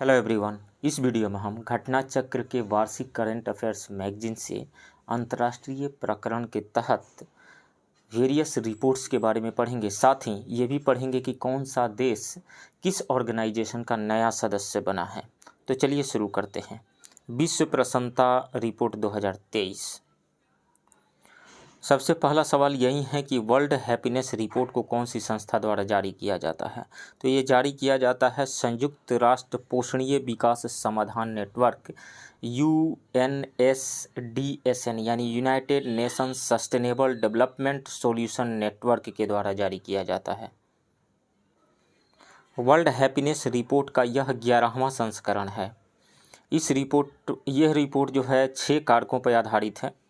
Hello everyone. इस video में हम घटना चक्र के वार्षिक करंट अफेयर्स मैगजीन से अंतर्राष्ट्रीय प्रकरण के तहत वेरियस रिपोर्ट्स के बारे में पढ़ेंगे। साथ ही ये भी पढ़ेंगे कि कौन सा देश किस ऑर्गेनाइजेशन का नया सदस्य बना है। तो चलिए शुरू करते हैं। विश्व प्रसन्नता रिपोर्ट 2023। सबसे पहला सवाल यही है कि वर्ल्ड हैप्पीनेस रिपोर्ट को कौन सी संस्था द्वारा जारी किया जाता है। तो ये जारी किया जाता है संयुक्त राष्ट्र पोषणीय विकास समाधान नेटवर्क UNSDSN यानी United Nations sustainable development solution network के द्वारा जारी किया जाता है। वर्ल्ड हैप्पीनेस रिपोर्ट का यह 11वां संस्करण है। यह रिपोर्ट जो है 6 कारकों पर आधारित है।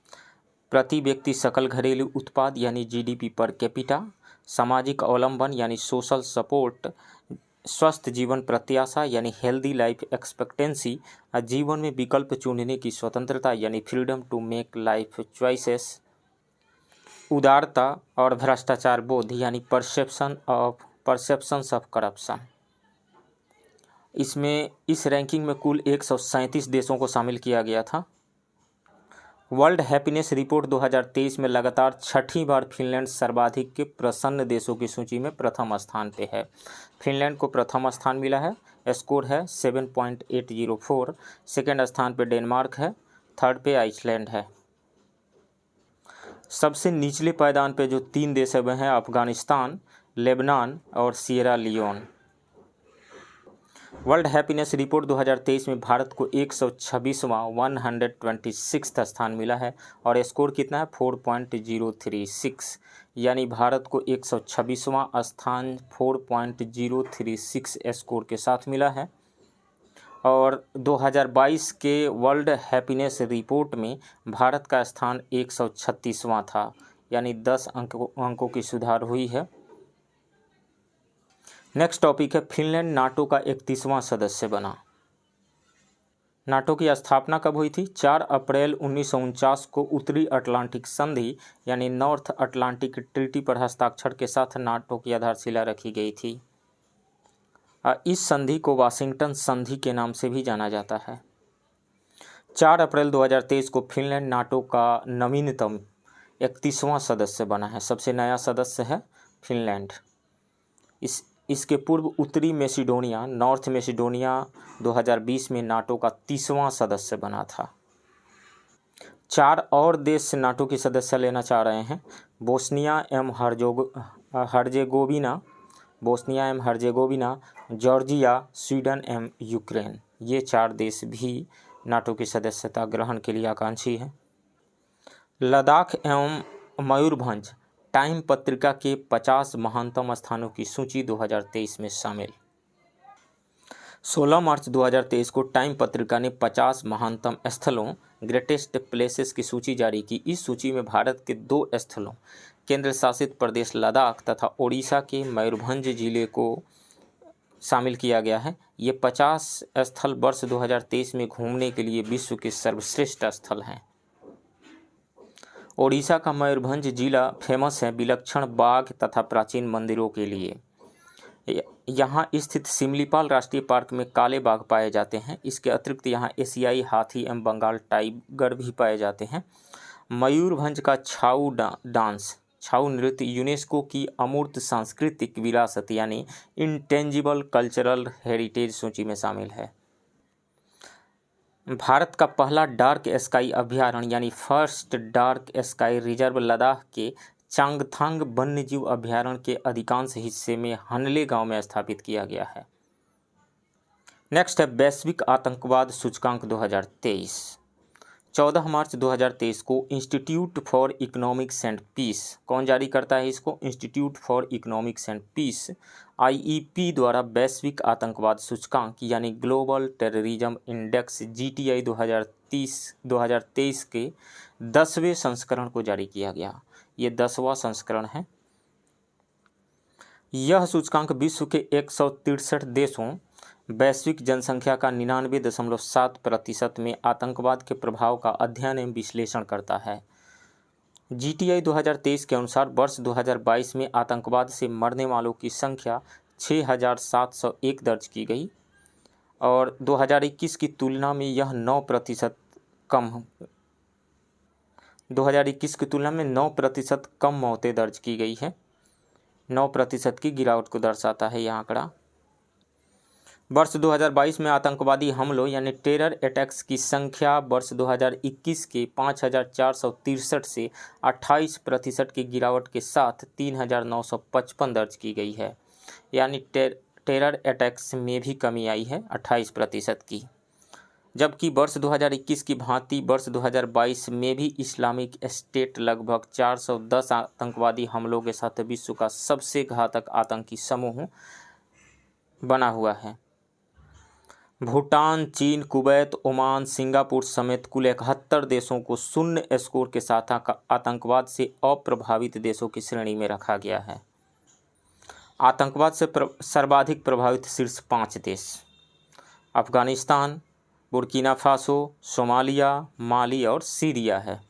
प्रति व्यक्ति सकल घरेलू उत्पाद यानी GDP पर कैपिटा, सामाजिक अवलंबन यानी सोशल सपोर्ट, स्वस्थ जीवन प्रत्याशा यानी हेल्दी लाइफ एक्सपेक्टेंसी, जीवन में विकल्प चुनने की स्वतंत्रता यानी freedom to make life choices, उदारता और भ्रष्टाचार बोध यानी परसेप्शंस ऑफ करप्शन। इसमें इस रैंकिंग में कुल 137 देशों को शामिल किया गया था। वर्ल्ड हैप्पीनेस रिपोर्ट 2023 में लगातार 6ठी बार फिनलैंड सर्वाधिक के प्रसन्न देशों की सूची में प्रथम स्थान पे है। फिनलैंड को प्रथम स्थान मिला है, स्कोर है 7.804। सेकेंड स्थान पे डेनमार्क है, थर्ड पे आइसलैंड है। सबसे निचले पायदान पे जो 3 देश हैं हैं अफगानिस्तान, लेबनान और Sierra Leone. World Happiness Report 2023 में भारत को 126वां 126 स्थान मिला है और स्कोर कितना है 4.036 यानी भारत को 126वां स्थान 4.036 स्कोर के साथ मिला है। और 2022 के वर्ल्ड हैप्पीनेस रिपोर्ट में भारत का स्थान 136वां था यानी 10 अंकों की सुधार हुई है। नेक्स्ट टॉपिक है फिनलैंड नाटो का 31वां सदस्य बना। नाटो की स्थापना कब हुई थी? 4 अप्रैल 1949 को उत्तरी अटलांटिक संधि यानी नॉर्थ अटलांटिक ट्रीटी पर हस्ताक्षर के साथ नाटो की आधारशिला रखी गई थी। इस संधि को वाशिंगटन संधि के नाम से भी जाना जाता है। 4 अप्रैल 2023 को फिनलैंड नाटो का नवीनतम 31वां सदस्य बना है। सबसे नया सदस्य है फिनलैंड। इसके पूर्व उत्तरी मैसेडोनिया नॉर्थ मैसेडोनिया 2020 में नाटो का 30वां सदस्य बना था। 4 और देश नाटो की सदस्य लेना चाह रहे हैं। बोस्निया एवं हर्जेगोविना, जॉर्जिया, स्वीडन एवं यूक्रेन। ये 4 देश भी नाटो की सदस्यता ग्रहण के लिए आकांक्षी हैं। लद्दाख एवं मयूरभंज टाइम पत्रिका के 50 महानतम स्थानों की सूची 2023 में शामिल। 16 मार्च 2023 को टाइम पत्रिका ने 50 महानतम स्थलों ग्रेटेस्ट प्लेसेस की सूची जारी की। इस सूची में भारत के 2 स्थलों केंद्र शासित प्रदेश लद्दाख तथा ओडिशा के मयूरभंज जिले को शामिल किया गया है। ये 50 स्थल वर्ष 2023 में घूमने के लिए विश्व के सर्वश्रेष्ठ स्थल हैं। ओडिशा का मयूरभंज जिला फेमस है विलक्षण बाघ तथा प्राचीन मंदिरों के लिए। यहाँ स्थित सिमलीपाल राष्ट्रीय पार्क में काले बाघ पाए जाते हैं। इसके अतिरिक्त यहाँ एशियाई हाथी एवं बंगाल टाइगर भी पाए जाते हैं। मयूरभंज का छाऊ नृत्य यूनेस्को की अमूर्त सांस्कृतिक विरासत यानी इंटेंजिबल कल्चरल हेरिटेज सूची में शामिल है। भारत का पहला डार्क स्काई अभयारण्य यानी first dark sky reserve Ladakh के चांगथांग वन्यजीव अभयारण्य के अधिकांश हिस्से में हनले गांव में स्थापित किया गया है। नेक्स्ट है वैश्विक आतंकवाद सूचकांक 2023। 14 मार्च 2023 को Institute for Economics and Peace, कौन जारी करता है इसको? Institute for Economics and Peace IEP द्वारा वैश्विक आतंकवाद सूचकांक यानी ग्लोबल टेररिज्म इंडेक्स GTI 2023 के 10वें संस्करण को जारी किया गया। ये 10वां संस्करण है। यह सूचकांक विश्व के 163 देशों वैश्विक जनसंख्या का 99.7% में आतंकवाद के प्रभाव का अध्ययन एवं विश्लेषण करता है। GTI 2023 के अनुसार वर्ष 2022 में आतंकवाद से मरने वालों की संख्या 6,701 दर्ज की गई और 2021 की तुलना में यह 9% कम 2021 की तुलना में 9% कम मौतें दर्ज की गई है। 9% की गिरावट को दर्शाता है यह आंकड़ा। वर्ष 2022 में आतंकवादी हमलों यानी टेरर अटैक्स की संख्या वर्ष 2021 के 5,463 से 28% की गिरावट के साथ 3,955 दर्ज की गई है। यानी टेरर अटैक्स में भी कमी आई है 28% की। जबकि वर्ष 2021 की भांति वर्ष 2022 में भी इस्लामिक स्टेट लगभग 410 आतंकवादी हमलों के साथ विश्व का सबसे घातक आतंकी समूह बना हुआ है। भूटान, चीन, कुवैत, ओमान, सिंगापुर समेत कुल 71 देशों को शून्य स्कोर के साथ आतंकवाद से अप्रभावित देशों की श्रेणी में रखा गया है। आतंकवाद से सर्वाधिक प्रभावित शीर्ष 5 देश अफगानिस्तान, बुर्किना फासो, सोमालिया, माली और सीरिया है।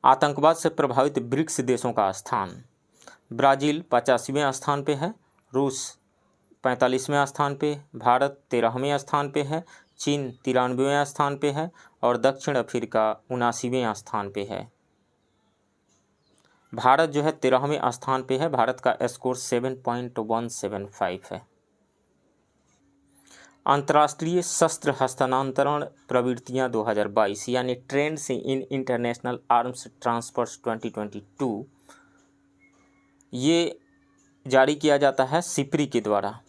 आतंकवाद से प्रभावित ब्रिक्स देशों का स्थान: ब्राज़ील 85वें स्थान पे है, रूस 45वें स्थान पे, भारत 13वें स्थान पे है, चीन 93वें स्थान पे है और दक्षिण अफ्रीका 79वें स्थान पे है। भारत जो है 13वें स्थान पे है। भारत का स्कोर 7.175 है। अंतर्राष्ट्रीय शस्त्र हस्तांतरण प्रवृत्तियां 2022 यानी trends in international arms transfers 2022 ये जारी किया जाता है सिप्री के द्वारा,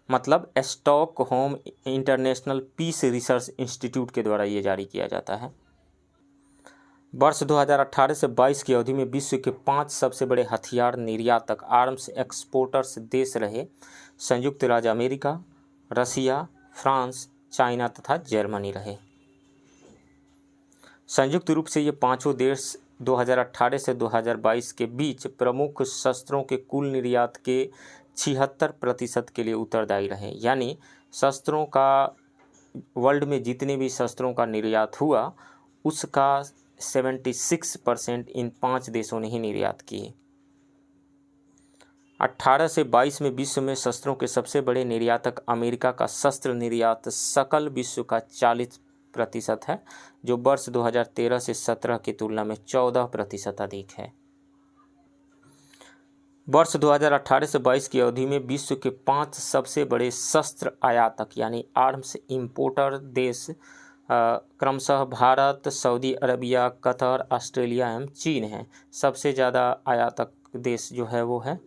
मतलब Stockholm International Peace Research Institute के द्वारा ये जारी किया जाता है। वर्ष 2018 से 22 की अवधि में विश्व के 5 सबसे बड़े हथियार निर्यातक आर्म्स एक्सपोर्टर्स देश रहे संयुक्त राज्य अमेरिका, रसिया, फ्रांस, चाइना तथा जर्मनी रहे। संयुक्त रूप से ये पांचों देश 2018 से 2022 के बीच प्रमुख शस्त्रों के कुल निर्यात के 76% के लिए उत्तरदायी रहे। यानी शस्त्रों का वर्ल्ड में जितने भी शस्त्रों का निर्यात हुआ उसका 76% इन 5 देशों ने ही निर्यात किए। 18 से 22 में विश्व में शस्त्रों के सबसे बड़े निर्यातक अमेरिका का शस्त्र निर्यात सकल विश्व का 40% है, जो वर्ष 2013 से 17 की तुलना में 14% अधिक है। वर्ष 2018 से 22 की अवधि में विश्व के 5 सबसे बड़े शस्त्र आयातक यानी आर्म्स इंपोर्टर देश क्रमशः Bharat, Saudi Arabia, Qatar, Australia एवं चीन हैं। सबसे ज़्यादा आयातक देश जो है वो है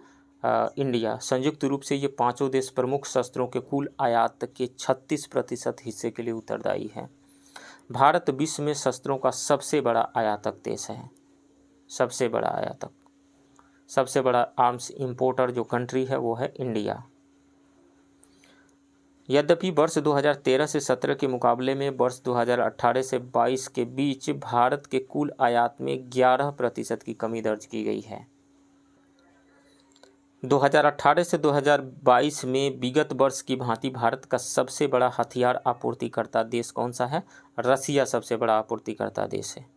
इंडिया। संयुक्त रूप से ये पांचों देश प्रमुख शस्त्रों के कुल आयात के 36% हिस्से के लिए उत्तरदायी है। भारत विश्व में शस्त्रों का सबसे बड़ा आयातक देश है। सबसे बड़ा आर्म्स इंपोर्टर जो कंट्री है वो है इंडिया। यद्यपि वर्ष 2013 से 17 के मुकाबले में वर्ष 2018 से 22 के बीच भारत के कुल आयात में 11% की कमी दर्ज की गई है। 2018 से 2022 में विगत वर्ष की भांति भारत का सबसे बड़ा हथियार आपूर्तिकर्ता देश कौन सा है? रसिया सबसे बड़ा आपूर्तिकर्ता देश है।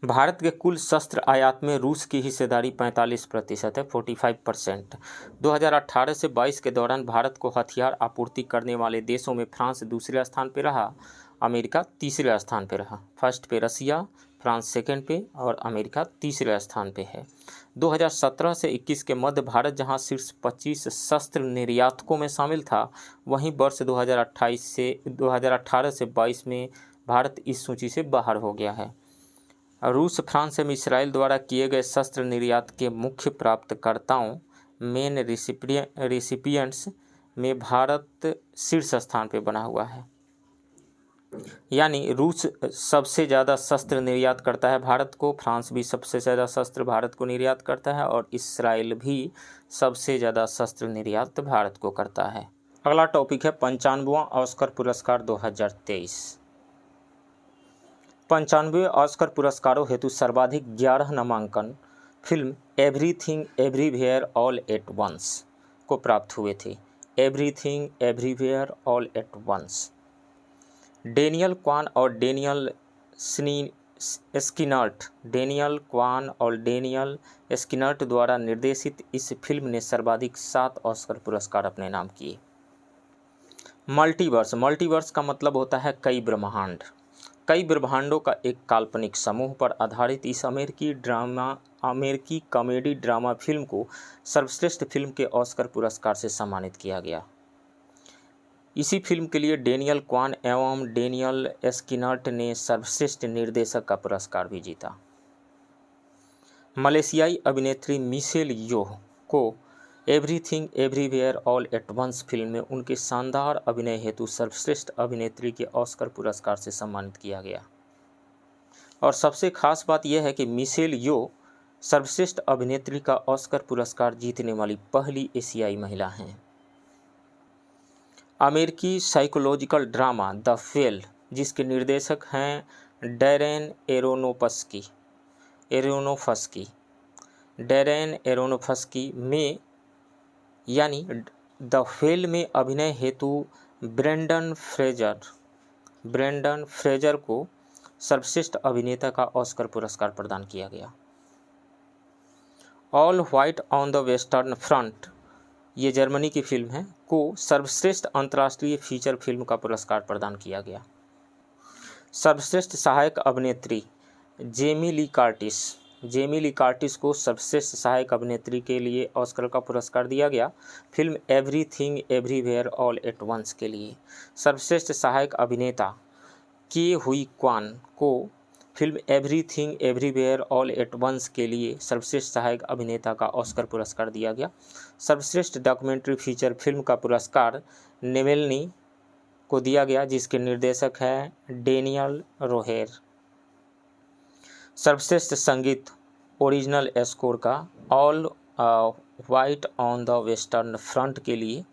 भारत के कुल शस्त्र आयात में रूस की हिस्सेदारी 45% है, 45%। 2018 से 22 के दौरान भारत को हथियार आपूर्ति करने वाले देशों में फ्रांस दूसरे स्थान पर रहा, अमेरिका तीसरे स्थान पर रहा। फर्स्ट पे रसिया, फ्रांस सेकंड पे और अमेरिका तीसरे स्थान पे है। 2017 से 21 के मध्य भारत जहां शीर्ष 25 शस्त्र निर्यातकों में शामिल था, वहीं वर्ष 2018 से 22 में भारत इस सूची से बाहर हो गया है। रूस, फ्रांस एवं इसराइल द्वारा किए गए शस्त्र निर्यात के मुख्य प्राप्तकर्ताओं मेन रेसिपिएंट्स में भारत शीर्ष स्थान पर बना हुआ है। यानी रूस सबसे ज़्यादा शस्त्र निर्यात करता है भारत को, फ्रांस भी सबसे ज़्यादा शस्त्र भारत को निर्यात करता है और इसराइल भी सबसे ज़्यादा शस्त्र निर्यात भारत को करता है। अगला टॉपिक है 95वां ऑस्कर पुरस्कार 2023। 95वें ऑस्कर पुरस्कारों हेतु सर्वाधिक 11 नामांकन film Everything Everywhere All at Once को प्राप्त हुए थे। Everything Everywhere All at Once Daniel Kwan और डेनियल स्किनर्ट द्वारा निर्देशित इस फिल्म ने सर्वाधिक 7 ऑस्कर पुरस्कार अपने नाम किए। मल्टीवर्स, मल्टीवर्स का मतलब होता है कई ब्रह्मांड। कई ब्रह्मांडों का एक काल्पनिक समूह पर आधारित इस अमेरिकी कॉमेडी ड्रामा फिल्म को सर्वश्रेष्ठ फिल्म के ऑस्कर पुरस्कार से सम्मानित किया गया। इसी फिल्म के लिए डेनियल क्वान एवं डेनियल एस्किनर्ट ने सर्वश्रेष्ठ निर्देशक का पुरस्कार भी जीता। मलेशियाई अभिनेत्री मिशेल योह को Everything Everywhere All at Once film में उनके शानदार अभिनय हेतु सर्वश्रेष्ठ अभिनेत्री के ऑस्कर पुरस्कार से सम्मानित किया गया। और सबसे खास बात यह है कि मिशेल योह सर्वश्रेष्ठ अभिनेत्री का ऑस्कर पुरस्कार जीतने वाली पहली एशियाई महिला हैं। अमेरिकी साइकोलॉजिकल ड्रामा द फेल, जिसके निर्देशक हैं डैरेन एरोनोफ्स्की में यानी द फेल में अभिनय हेतु ब्रेंडन फ्रेजर को सर्वश्रेष्ठ अभिनेता का ऑस्कर पुरस्कार प्रदान किया गया। All white on the western front, ये जर्मनी की फिल्म है, को सर्वश्रेष्ठ अंतर्राष्ट्रीय फीचर फिल्म का पुरस्कार प्रदान किया गया। सर्वश्रेष्ठ सहायक अभिनेत्री जेमी ली कार्टिस को सर्वश्रेष्ठ सहायक अभिनेत्री के लिए ऑस्कर का पुरस्कार दिया गया। Film Everything Everywhere All at Once के लिए सर्वश्रेष्ठ सहायक अभिनेता के हुई क्वान को film Everything Everywhere All at Once के लिए सर्वश्रेष्ठ सहायक अभिनेता का ऑस्कर पुरस्कार दिया गया। सर्वश्रेष्ठ डॉक्यूमेंट्री फीचर फिल्म का पुरस्कार नेवेल्नी को दिया गया, जिसके निर्देशक हैं डेनियल रोहेर। सर्वश्रेष्ठ संगीत ओरिजिनल स्कोर का all white on the western front के लिए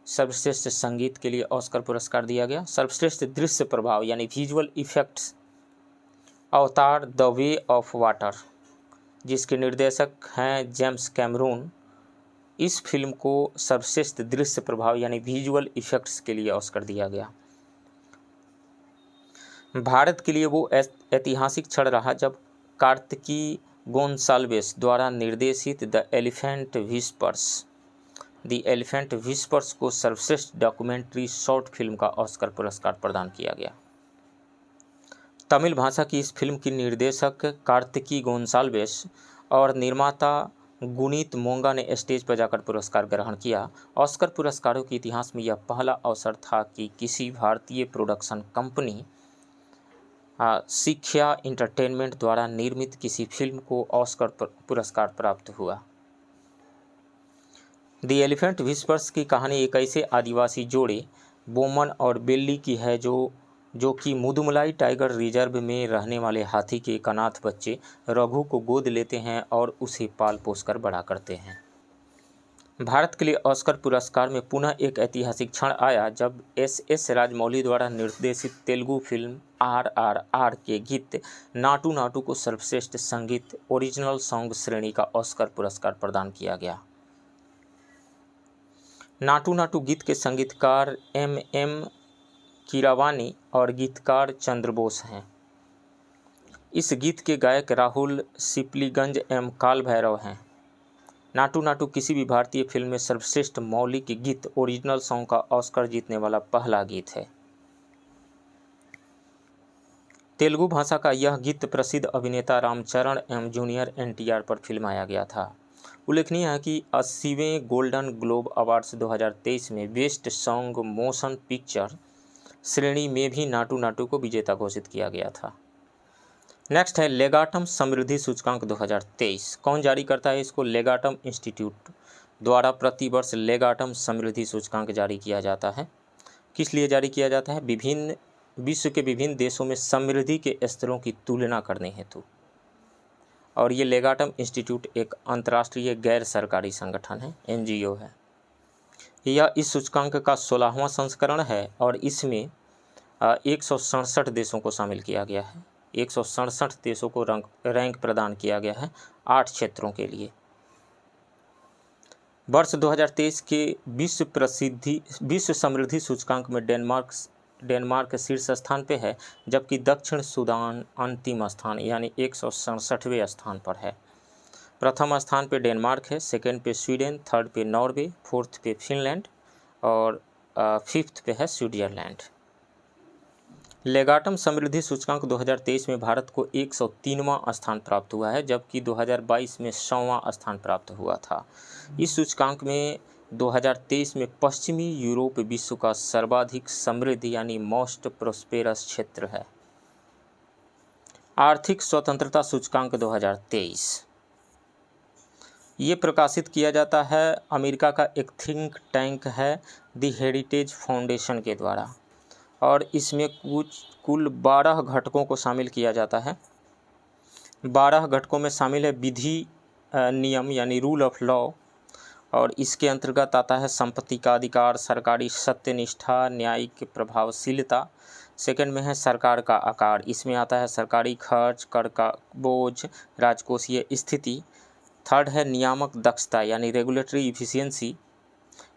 सर्वश्रेष्ठ संगीत के लिए ऑस्कर पुरस्कार दिया गया। सर्वश्रेष्ठ दृश्य प्रभाव यानी विजुअल इफेक्ट्स अवतार द वे ऑफ वाटर, जिसके निर्देशक हैं जेम्स कैमरून, इस फिल्म को सर्वश्रेष्ठ दृश्य प्रभाव यानी विजुअल इफेक्ट्स के लिए ऑस्कर दिया गया। भारत के लिए वो ऐतिहासिक क्षण रहा जब कार्तिकी गोंसाल्वेस द्वारा निर्देशित द एलिफेंट विस्पर्स को सर्वश्रेष्ठ डॉक्यूमेंट्री शॉर्ट फिल्म का ऑस्कर पुरस्कार प्रदान किया गया। तमिल भाषा की इस फिल्म की निर्देशक कार्तिकी गोंसाल्वेस और निर्माता गुनीत मोंगा ने स्टेज पर जाकर पुरस्कार ग्रहण किया। ऑस्कर पुरस्कारों के इतिहास में यह पहला अवसर था कि किसी भारतीय प्रोडक्शन कंपनी शिक्षा इंटरटेनमेंट द्वारा निर्मित किसी फिल्म को ऑस्कर पुरस्कार प्राप्त हुआ। द एलिफेंट विस्पर्स की कहानी एक ऐसे आदिवासी जोड़े बोमन और बेल्ली की है जो कि मुदुमलाई टाइगर रिजर्व में रहने वाले हाथी के एक अनाथ बच्चे रघु को गोद लेते हैं और उसे पाल पोस कर बड़ा करते हैं। भारत के लिए ऑस्कर पुरस्कार में पुनः एक ऐतिहासिक क्षण आया जब एस राजमौली द्वारा निर्देशित तेलुगु फिल्म RRR के गीत नाटू नाटू को सर्वश्रेष्ठ संगीत ओरिजिनल सॉन्ग श्रेणी का ऑस्कर पुरस्कार प्रदान किया गया। नाटू नाटू गीत के संगीतकार MM कीरावानी और गीतकार चंद्रबोस हैं। इस गीत के गायक राहुल सिपलीगंज काल भैरव हैं। नाटू नाटू किसी भी भारतीय फिल्म में सर्वश्रेष्ठ मौलिक गीत ओरिजिनल सॉन्ग का ऑस्कर जीतने वाला पहला गीत है। तेलुगु भाषा का यह गीत प्रसिद्ध अभिनेता रामचरण जूनियर NTR पर फिल्माया गया था। उल्लेखनीय है कि 80वें गोल्डन ग्लोब अवार्ड्स 2023 में बेस्ट सॉन्ग मोशन पिक्चर श्रेणी में भी नाटू नाटू को विजेता घोषित किया गया था। नेक्स्ट है लेगाटम समृद्धि सूचकांक 2023। कौन जारी करता है इसको? लेगाटम इंस्टीट्यूट द्वारा प्रतिवर्ष लेगाटम समृद्धि सूचकांक जारी किया जाता है। किस लिए जारी किया जाता है? विश्व के विभिन्न देशों में समृद्धि के स्तरों की तुलना करने हेतु। और ये लेगाटम इंस्टीट्यूट एक अंतर्राष्ट्रीय गैर सरकारी संगठन है, NGO है। यह इस सूचकांक का 16वां संस्करण है और इसमें 167 देशों को शामिल किया गया है। 167 देशों को रैंक प्रदान किया गया है 8 क्षेत्रों के लिए। वर्ष 2023 के विश्व समृद्धि सूचकांक में डेनमार्क शीर्ष स्थान पे है, जबकि दक्षिण सूडान अंतिम स्थान यानी 167वें स्थान पर है। प्रथम स्थान पे डेनमार्क है, सेकंड पे स्वीडन, थर्ड पे नॉर्वे, फोर्थ पे फिनलैंड और 5th पे है स्विट्जरलैंड। लेगाटम समृद्धि सूचकांक 2023 में भारत को 103वां स्थान प्राप्त हुआ है, जबकि 2022 में 100वां स्थान प्राप्त हुआ था। इस सूचकांक में 2023 में पश्चिमी यूरोप विश्व का सर्वाधिक समृद्ध यानी मोस्ट प्रोस्पेरस क्षेत्र है। आर्थिक स्वतंत्रता सूचकांक 2023 ये प्रकाशित किया जाता है अमेरिका का एक थिंक टैंक है द हेरिटेज फाउंडेशन के द्वारा, और इसमें कुल 12 घटकों को शामिल किया जाता है। 12 घटकों में शामिल है विधि नियम यानी रूल ऑफ लॉ, और इसके अंतर्गत आता है संपत्ति का अधिकार, सरकारी सत्यनिष्ठा, न्यायिक प्रभावशीलता। सेकंड में है सरकार का आकार, इसमें आता है सरकारी खर्च, कर का बोझ, राजकोषीय स्थिति। थर्ड है नियामक दक्षता यानी रेगुलेटरी इफिशियंसी,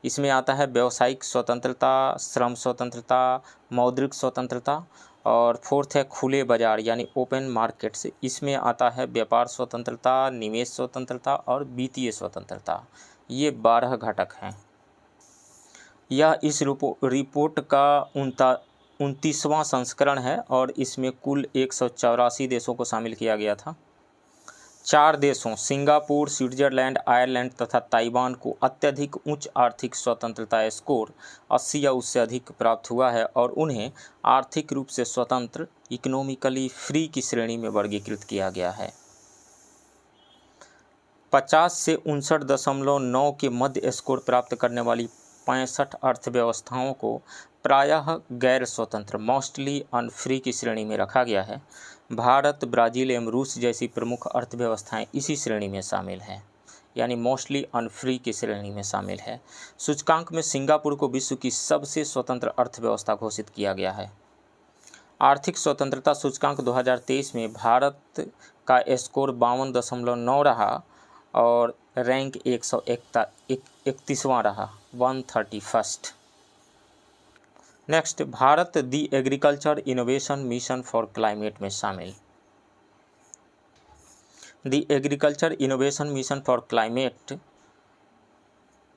इसमें आता है व्यावसायिक स्वतंत्रता, श्रम स्वतंत्रता, मौद्रिक स्वतंत्रता। और फोर्थ है खुले बाजार यानी ओपन मार्केट्स, इसमें आता है व्यापार स्वतंत्रता, निवेश स्वतंत्रता और वित्तीय स्वतंत्रता। ये 12 घटक हैं। यह इस रिपोर्ट का 29वां संस्करण है और इसमें कुल 184 देशों को शामिल किया गया था। 4 देशों सिंगापुर, स्विट्जरलैंड, आयरलैंड तथा ताइवान को अत्यधिक उच्च आर्थिक स्वतंत्रता स्कोर 80 या उससे अधिक प्राप्त हुआ है और उन्हें आर्थिक रूप से स्वतंत्र इकोनॉमिकली फ्री की श्रेणी में वर्गीकृत किया गया है। 50 से 59.9 के मध्य स्कोर प्राप्त करने वाली 65 अर्थव्यवस्थाओं को प्रायः गैर स्वतंत्र मोस्टली अनफ्री की श्रेणी में रखा गया है। भारत, ब्राज़ील एवं रूस जैसी प्रमुख अर्थव्यवस्थाएं इसी श्रेणी में शामिल हैं, यानी मोस्टली अनफ्री की श्रेणी में शामिल है। सूचकांक में सिंगापुर को विश्व की सबसे स्वतंत्र अर्थव्यवस्था घोषित किया गया है। आर्थिक स्वतंत्रता सूचकांक 2023 में भारत का स्कोर 52.9 रहा और रैंक 131वां रहा, 131st। Next, Bharat the agriculture innovation mission for climate में शामिल। The agriculture innovation mission for climate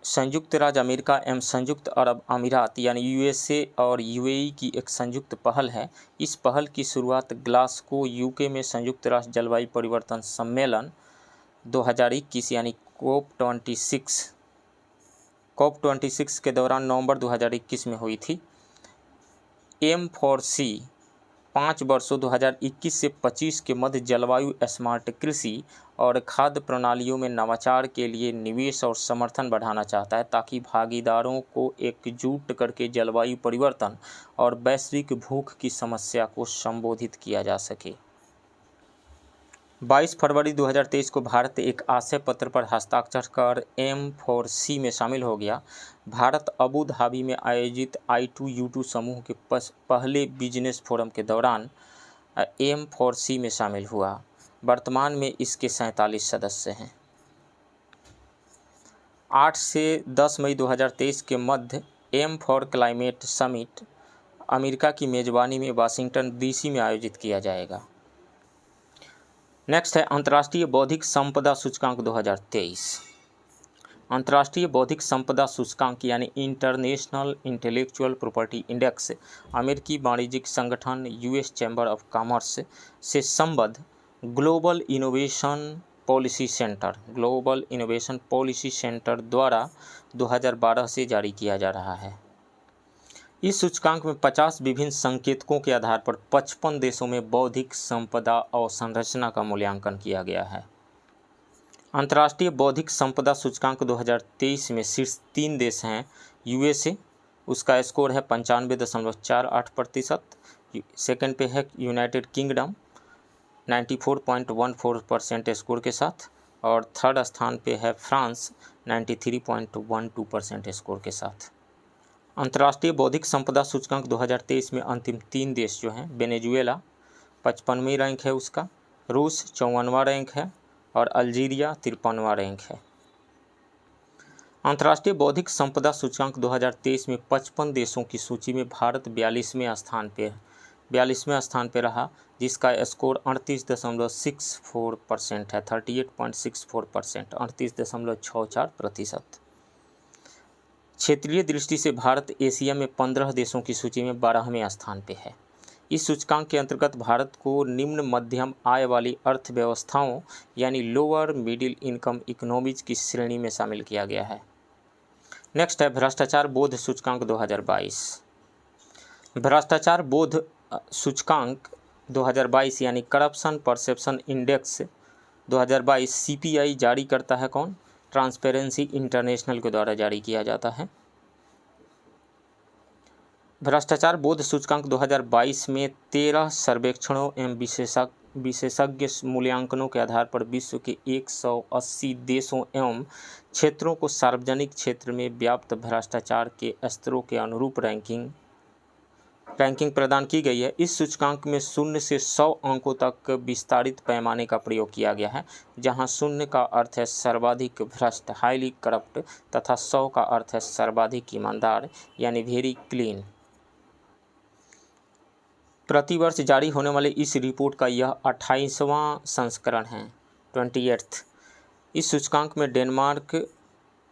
संयुक्त राज्य अमेरिका एवं संयुक्त अरब अमीरात यानी यूएसए और यूएई की एक संयुक्त पहल है। इस पहल की शुरुआत ग्लासगो यूके में संयुक्त राष्ट्र जलवायु परिवर्तन सम्मेलन 2021 यानी COP26 के दौरान नवंबर 2021 में हुई थी। M4C 5 वर्षों 2021 से 25 के मध्य जलवायु स्मार्ट कृषि और खाद्य प्रणालियों में नवाचार के लिए निवेश और समर्थन बढ़ाना चाहता है, ताकि भागीदारों को एकजुट करके जलवायु परिवर्तन और वैश्विक भूख की समस्या को संबोधित किया जा सके। 22 फरवरी 2023 को भारत एक आशय पत्र पर हस्ताक्षर कर M4C में शामिल हो गया। भारत अबू धाबी में आयोजित I2U2 समूह के पहले बिजनेस फोरम के दौरान M4C में शामिल हुआ। वर्तमान में इसके 47 सदस्य हैं। 8 से 10 मई 2023 के मध्य M4 क्लाइमेट समिट अमेरिका की मेज़बानी में वाशिंगटन DC में आयोजित किया जाएगा। नेक्स्ट है अंतर्राष्ट्रीय बौद्धिक संपदा सूचकांक 2023। अंतर्राष्ट्रीय बौद्धिक संपदा सूचकांक यानी इंटरनेशनल इंटेलेक्चुअल प्रॉपर्टी इंडेक्स अमेरिकी वाणिज्यिक संगठन US चैम्बर ऑफ कॉमर्स से संबद्ध ग्लोबल इनोवेशन पॉलिसी सेंटर द्वारा 2012 से जारी किया जा रहा है। इस सूचकांक में 50 विभिन्न संकेतकों के आधार पर 55 देशों में बौद्धिक संपदा अवसंरचना का मूल्यांकन किया गया है। अंतर्राष्ट्रीय बौद्धिक संपदा सूचकांक 2023 में शीर्ष 3 देश हैं। USA, उसका स्कोर है 95.48%। सेकंड पे है यूनाइटेड किंगडम 94.14% स्कोर के साथ, और थर्ड स्थान पे है फ्रांस 93.12% स्कोर के साथ। अंतर्राष्ट्रीय बौद्धिक संपदा सूचकांक 2023 में अंतिम 3 देश जो हैं, वेनेजुएला 55वीं रैंक है उसका, रूस 54वां रैंक है और अल्जीरिया 53वां रैंक है। अंतर्राष्ट्रीय बौद्धिक संपदा सूचकांक 2023 में 55 देशों की सूची में भारत 42वें स्थान पे रहा, जिसका स्कोर 38.64% है, 38.64%, 38.64%। क्षेत्रीय दृष्टि से भारत एशिया में 15 देशों की सूची में 12वें स्थान पे है। इस सूचकांक के अंतर्गत भारत को निम्न मध्यम आय वाली अर्थव्यवस्थाओं यानी लोअर मिडिल इनकम इकोनॉमीज की श्रेणी में शामिल किया गया है। नेक्स्ट है भ्रष्टाचार बोध सूचकांक 2022। भ्रष्टाचार बोध सूचकांक 2022 यानी करप्शन परसेप्शन इंडेक्स 2022 सीपीआई जारी करता है कौन? ट्रांसपेरेंसी इंटरनेशनल के द्वारा जारी किया जाता है। भ्रष्टाचार बोध सूचकांक 2022 में 13 सर्वेक्षणों एवं विशेषज्ञ मूल्यांकनों के आधार पर विश्व के 180 देशों एवं क्षेत्रों को सार्वजनिक क्षेत्र में व्याप्त भ्रष्टाचार के स्तरों के अनुरूप रैंकिंग प्रदान की गई है। इस सूचकांक में 0 से 100 अंकों तक विस्तारित पैमाने का प्रयोग किया गया है, जहां 0 का अर्थ है सर्वाधिक भ्रष्ट हाईली करप्ट तथा 100 का अर्थ है सर्वाधिक ईमानदार यानी वेरी क्लीन। प्रतिवर्ष जारी होने वाले इस रिपोर्ट का यह 28वां संस्करण है, 28th। इस सूचकांक में डेनमार्क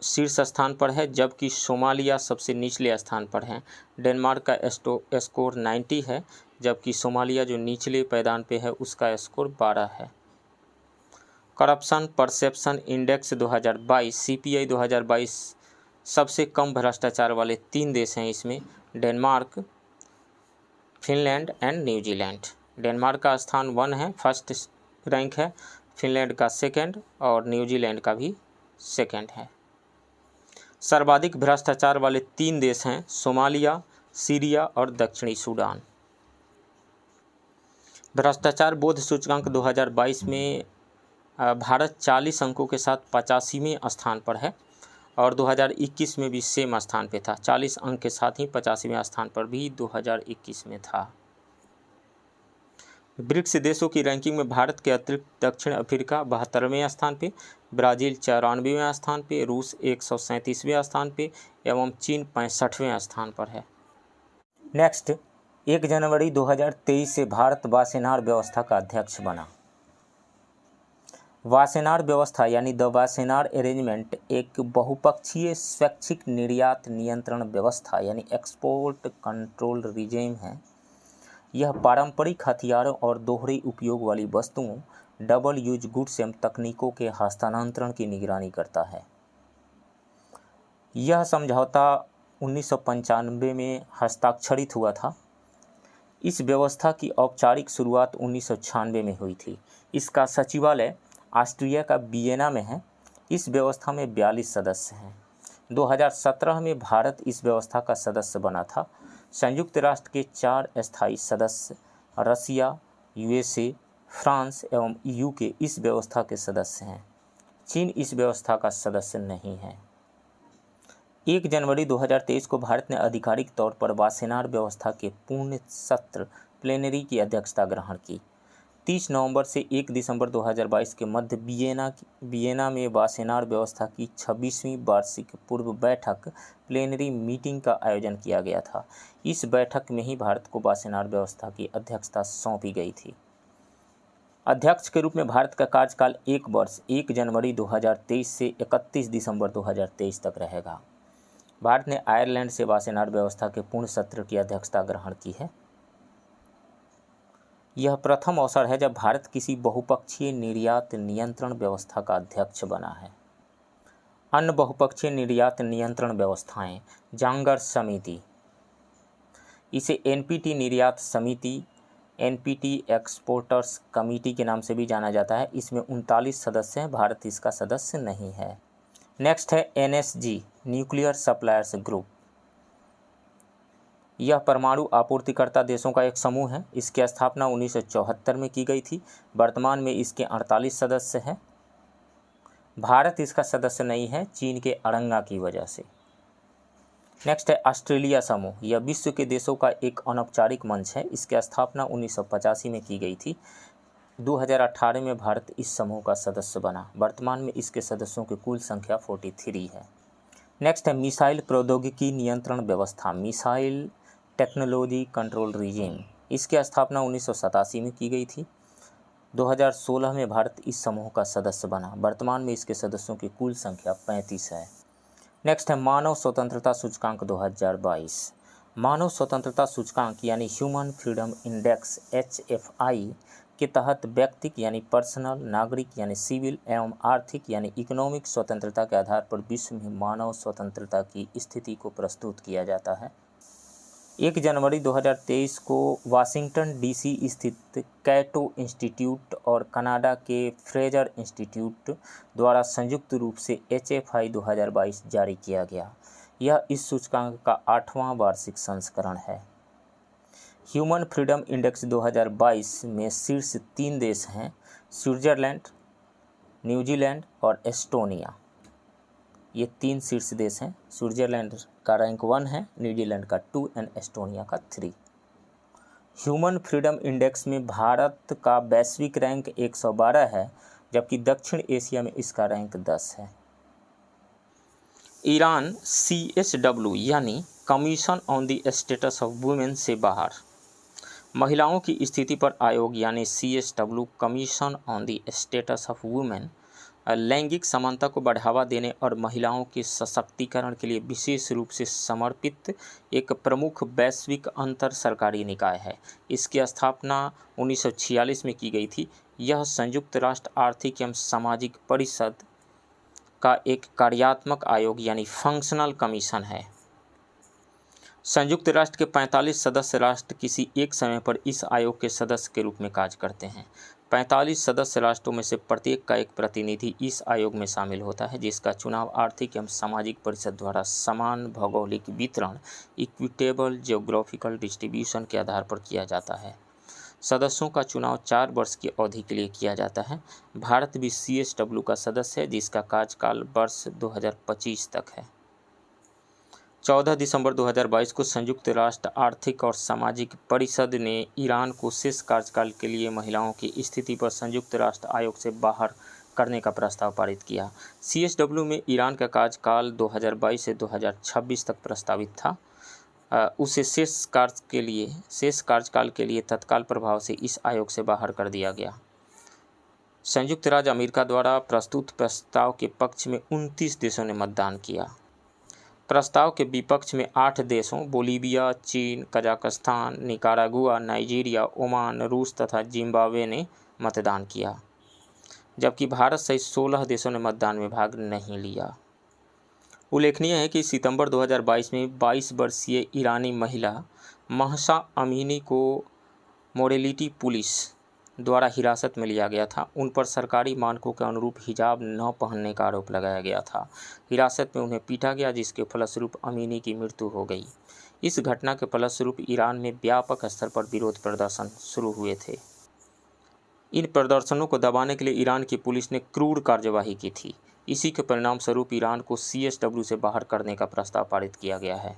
शीर्ष स्थान पर है, जबकि सोमालिया सबसे निचले स्थान पर है। डेनमार्क का स्कोर 90 है, जबकि सोमालिया जो निचले पैदान पे है उसका स्कोर 12 है। करप्शन परसेप्शन इंडेक्स 2022 सीपीआई 2022 सबसे कम भ्रष्टाचार वाले 3 देश हैं इसमें, Denmark, Finland and New Zealand. Denmark का स्थान 1 है, फर्स्ट रैंक है, फिनलैंड का सेकंड और न्यूजीलैंड का भी सेकंड है। सर्वाधिक भ्रष्टाचार वाले 3 देश हैं सोमालिया, सीरिया और दक्षिणी सूडान। भ्रष्टाचार बोध सूचकांक 2022 में भारत 40 अंकों के साथ 85वें स्थान पर है और 2021 में भी सेम स्थान पे था। 40 अंक के साथ ही 85वें स्थान पर भी 2021 में था। ब्रिक्स देशों की रैंकिंग में भारत के अतिरिक्त दक्षिण अफ्रीका 72वें स्थान पे, ब्राज़ील 94वें स्थान पे, रूस 137वें स्थान पे एवं चीन 65वें स्थान पर है। नेक्स्ट, 1 जनवरी 2023 से भारत वासेनार व्यवस्था का अध्यक्ष बना। वासेनार व्यवस्था यानी द वासेनार अरेंजमेंट एक बहुपक्षीय स्वैच्छिक निर्यात नियंत्रण व्यवस्था यानी एक्सपोर्ट कंट्रोल रिजीम है। यह पारंपरिक हथियारों और दोहरे उपयोग वाली वस्तुओं, डबल यूज गुड्स एवं तकनीकों के हस्तांतरण की निगरानी करता है। यह समझौता 1995 में हस्ताक्षरित हुआ था। इस व्यवस्था की औपचारिक शुरुआत 1996 में हुई थी। इसका सचिवालय ऑस्ट्रिया का वियना में है। इस व्यवस्था में 42 सदस्य हैं। 2017 में भारत इस व्यवस्था का सदस्य बना था। संयुक्त राष्ट्र के 4 स्थायी सदस्य रसिया, यूएसए, फ्रांस एवं ईयू के इस व्यवस्था के सदस्य हैं। चीन इस व्यवस्था का सदस्य नहीं है। 1 जनवरी 2023 को भारत ने आधिकारिक तौर पर वासेनार व्यवस्था के पूर्ण सत्र प्लेनरी की अध्यक्षता ग्रहण की। 30 नवंबर से 1 दिसंबर 2022 के मध्य वियना में वासेनार व्यवस्था की 26वीं वार्षिक पूर्व बैठक प्लेनरी मीटिंग का आयोजन किया गया था। इस बैठक में ही भारत को वासेनार व्यवस्था की अध्यक्षता सौंपी गई थी। अध्यक्ष के रूप में भारत का कार्यकाल 1 वर्ष 1 जनवरी 2023 से 31 दिसंबर 2023 तक रहेगा। भारत ने आयरलैंड से वासेनार व्यवस्था के पूर्ण सत्र की अध्यक्षता ग्रहण की है। यह प्रथम अवसर है जब भारत किसी बहुपक्षीय निर्यात नियंत्रण व्यवस्था का अध्यक्ष बना है। अन्य बहुपक्षीय निर्यात नियंत्रण व्यवस्थाएं, जांगर समिति, इसे एनपीटी निर्यात समिति, एनपीटी एक्सपोर्टर्स कमेटी के नाम से भी जाना जाता है। इसमें 39 सदस्य हैं, भारत इसका सदस्य नहीं है। नेक्स्ट है एनएसजी, न्यूक्लियर सप्लायर्स ग्रुप। यह परमाणु आपूर्तिकर्ता देशों का एक समूह है। इसकी स्थापना 1974 में की गई थी। वर्तमान में इसके 48 सदस्य हैं। भारत इसका सदस्य नहीं है, चीन के अड़ंगा की वजह से। नेक्स्ट है ऑस्ट्रेलिया समूह। यह विश्व के देशों का एक अनौपचारिक मंच है। इसकी स्थापना 1985 में की गई थी। 2018 में भारत इस समूह का सदस्य बना। वर्तमान में इसके सदस्यों की कुल संख्या 43 है। नेक्स्ट है मिसाइल प्रौद्योगिकी नियंत्रण व्यवस्था, मिसाइल टेक्नोलॉजी कंट्रोल रिजीम। इसकी स्थापना 1987 में की गई थी। 2016 में भारत इस समूह का सदस्य बना। वर्तमान में इसके सदस्यों की कुल संख्या 35 है। नेक्स्ट है मानव स्वतंत्रता सूचकांक 2022। मानव स्वतंत्रता सूचकांक यानी ह्यूमन फ्रीडम इंडेक्स HFI के तहत व्यक्तिक यानी पर्सनल, नागरिक यानी सिविल एवं आर्थिक यानी इकोनॉमिक स्वतंत्रता के आधार पर विश्व में मानव स्वतंत्रता की स्थिति को प्रस्तुत किया जाता है। 1 जनवरी 2023 को वाशिंगटन DC स्थित कैटो इंस्टीट्यूट और कनाडा के फ्रेजर इंस्टीट्यूट द्वारा संयुक्त रूप से HFI 2022 जारी किया गया। यह इस सूचकांक का 8वां वार्षिक संस्करण है। ह्यूमन फ्रीडम इंडेक्स 2022 में शीर्ष 3 देश हैं, स्विट्जरलैंड, न्यूजीलैंड और एस्टोनिया। ये 3 शीर्ष देश हैं। स्विट्जरलैंड का रैंक 1 है, न्यूजीलैंड का 2 एंड एस्टोनिया का 3। ह्यूमन फ्रीडम इंडेक्स में भारत का वैश्विक रैंक 112 है, जबकि दक्षिण एशिया में इसका रैंक 10 है। ईरान CSW यानी commission on the status of women से बाहर। महिलाओं की स्थिति पर आयोग यानी CSW commission on the status of women लैंगिक समानता को बढ़ावा देने और महिलाओं के सशक्तिकरण के लिए विशेष रूप से समर्पित एक प्रमुख वैश्विक अंतर सरकारी निकाय है। इसकी स्थापना 1946 में की गई थी। यह संयुक्त राष्ट्र आर्थिक एवं सामाजिक परिषद का एक कार्यात्मक आयोग यानी फंक्शनल कमीशन है। संयुक्त राष्ट्र के 45 सदस्य राष्ट्र किसी एक समय पर इस आयोग के सदस्य के रूप में कार्य करते हैं। 45 सदस्य राष्ट्रों में से प्रत्येक का एक प्रतिनिधि इस आयोग में शामिल होता है, जिसका चुनाव आर्थिक एवं सामाजिक परिषद द्वारा समान भौगोलिक वितरण इक्विटेबल जियोग्राफिकल डिस्ट्रीब्यूशन के आधार पर किया जाता है। सदस्यों का चुनाव 4 वर्ष की अवधि के लिए किया जाता है। भारत भी CSW का सदस्य है, जिसका कार्यकाल वर्ष 2025 तक है। 14 दिसंबर 2022 को संयुक्त राष्ट्र आर्थिक और सामाजिक परिषद ने ईरान को शेष कार्यकाल के लिए महिलाओं की स्थिति पर संयुक्त राष्ट्र आयोग से बाहर करने का प्रस्ताव पारित किया। CSW में ईरान का कार्यकाल 2022 से 2026 तक प्रस्तावित था। उसे शेष कार्यकाल के लिए तत्काल प्रभाव से इस आयोग से बाहर कर दिया गया। संयुक्त राज्य अमेरिका द्वारा प्रस्तुत प्रस्ताव के पक्ष में 29 देशों ने मतदान किया। प्रस्ताव के विपक्ष में 8 देशों बोलीविया, चीन, कजाकिस्तान, निकारागुआ, नाइजीरिया, ओमान, रूस तथा जिम्बाब्वे ने मतदान किया, जबकि भारत सहित 16 देशों ने मतदान में भाग नहीं लिया। उल्लेखनीय है कि सितंबर 2022 में 22 वर्षीय ईरानी महिला महसा अमीनी को मोरेलिटी पुलिस द्वारा हिरासत में लिया गया था। उन पर सरकारी मानकों के अनुरूप हिजाब न पहनने का आरोप लगाया गया था। हिरासत में उन्हें पीटा गया, जिसके फलस्वरूप अमीनी की मृत्यु हो गई। इस घटना के फलस्वरूप ईरान में व्यापक स्तर पर विरोध प्रदर्शन शुरू हुए थे। इन प्रदर्शनों को दबाने के लिए ईरान की पुलिस ने क्रूर कार्यवाही की थी। इसी के परिणाम स्वरूप ईरान को CSW से बाहर करने का प्रस्ताव पारित किया गया है।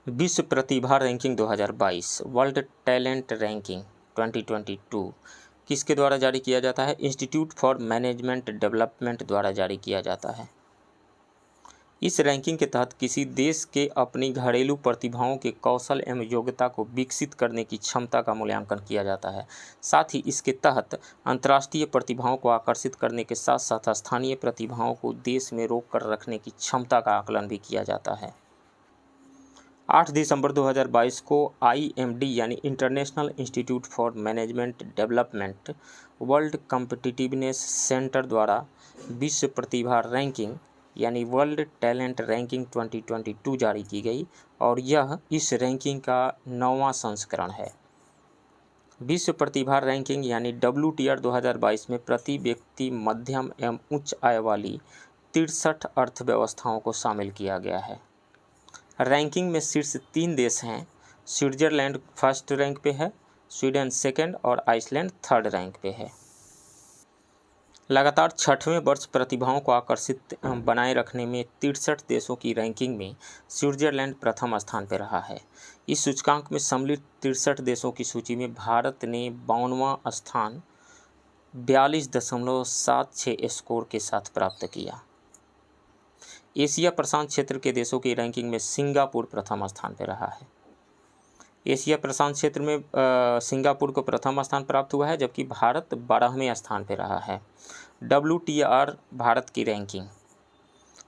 विश्व प्रतिभा रैंकिंग 2022 वर्ल्ड टैलेंट रैंकिंग 2022 किसके द्वारा जारी किया जाता है? इंस्टीट्यूट फॉर मैनेजमेंट डेवलपमेंट द्वारा जारी किया जाता है। इस रैंकिंग के तहत किसी देश के अपनी घरेलू प्रतिभाओं के कौशल एवं योग्यता को विकसित करने की क्षमता का मूल्यांकन किया जाता है। साथ ही इसके तहत अंतर्राष्ट्रीय प्रतिभाओं को आकर्षित करने के साथ साथ स्थानीय प्रतिभाओं को देश में रोक कर रखने की क्षमता का आकलन भी किया जाता है। 8 दिसंबर 2022 को IMD यानी international institute for management development world competitiveness centre द्वारा विश्व प्रतिभा रैंकिंग यानी वर्ल्ड टैलेंट रैंकिंग 2022 जारी की गई और यह इस रैंकिंग का 9वां संस्करण है। विश्व प्रतिभा रैंकिंग यानी WTR 2022 में प्रति व्यक्ति मध्यम एवं उच्च आय वाली 63 अर्थव्यवस्थाओं को शामिल किया गया है। रैंकिंग में शीर्ष 3 देश हैं। स्विट्जरलैंड फर्स्ट रैंक पे है, स्वीडन सेकंड और आइसलैंड थर्ड रैंक पे है। लगातार 6वें वर्ष प्रतिभाओं को आकर्षित बनाए रखने में 63 देशों की रैंकिंग में स्विट्जरलैंड प्रथम स्थान पर रहा है। इस सूचकांक में सम्मिलित 63 देशों की सूची में भारत ने 52वां स्थान 42.76 स्कोर के साथ प्राप्त किया। एशिया प्रशांत क्षेत्र के देशों की रैंकिंग में सिंगापुर प्रथम स्थान पर रहा है। एशिया प्रशांत क्षेत्र में सिंगापुर को प्रथम स्थान प्राप्त हुआ है, जबकि भारत 12वें स्थान पर रहा है। WTR भारत की रैंकिंग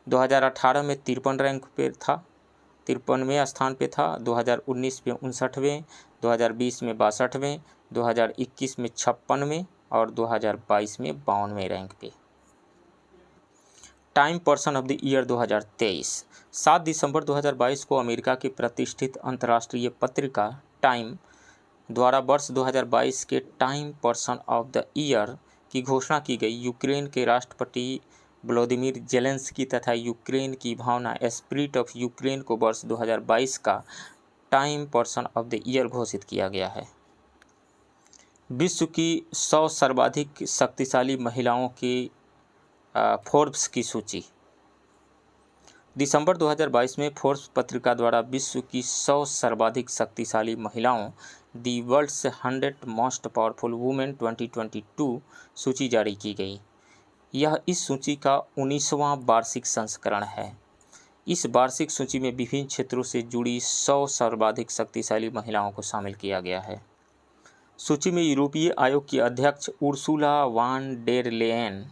2018 में 53 रैंक पे था, 53वें स्थान पे था, 2019 में 59वें, 2020 में 62वें, 2021 में 56वें और 2022 में 52वें रैंक पे। Time person of the year 2023 7 दिसंबर 2022 को अमेरिका की प्रतिष्ठित अंतर्राष्ट्रीय पत्रिका टाइम द्वारा वर्ष 2022 के time person of the year की घोषणा की गई। यूक्रेन के राष्ट्रपति व्लादिमीर जेलेंस्की तथा यूक्रेन की भावना स्पिरिट ऑफ यूक्रेन को वर्ष 2022 का time person of the year घोषित किया गया है। विश्व की 100 सर्वाधिक शक्तिशाली महिलाओं की फोर्ब्स की सूची। दिसंबर 2022 में फोर्ब्स पत्रिका द्वारा विश्व की 100 सर्वाधिक शक्तिशाली महिलाओं the world's 100 most powerful women 2022 सूची जारी की गई। यह इस सूची का 19वां वार्षिक संस्करण है। इस वार्षिक सूची में विभिन्न क्षेत्रों से जुड़ी 100 सर्वाधिक शक्तिशाली महिलाओं को शामिल किया गया है। सूची में यूरोपीय आयोग की अध्यक्ष Ursula van der Leyen,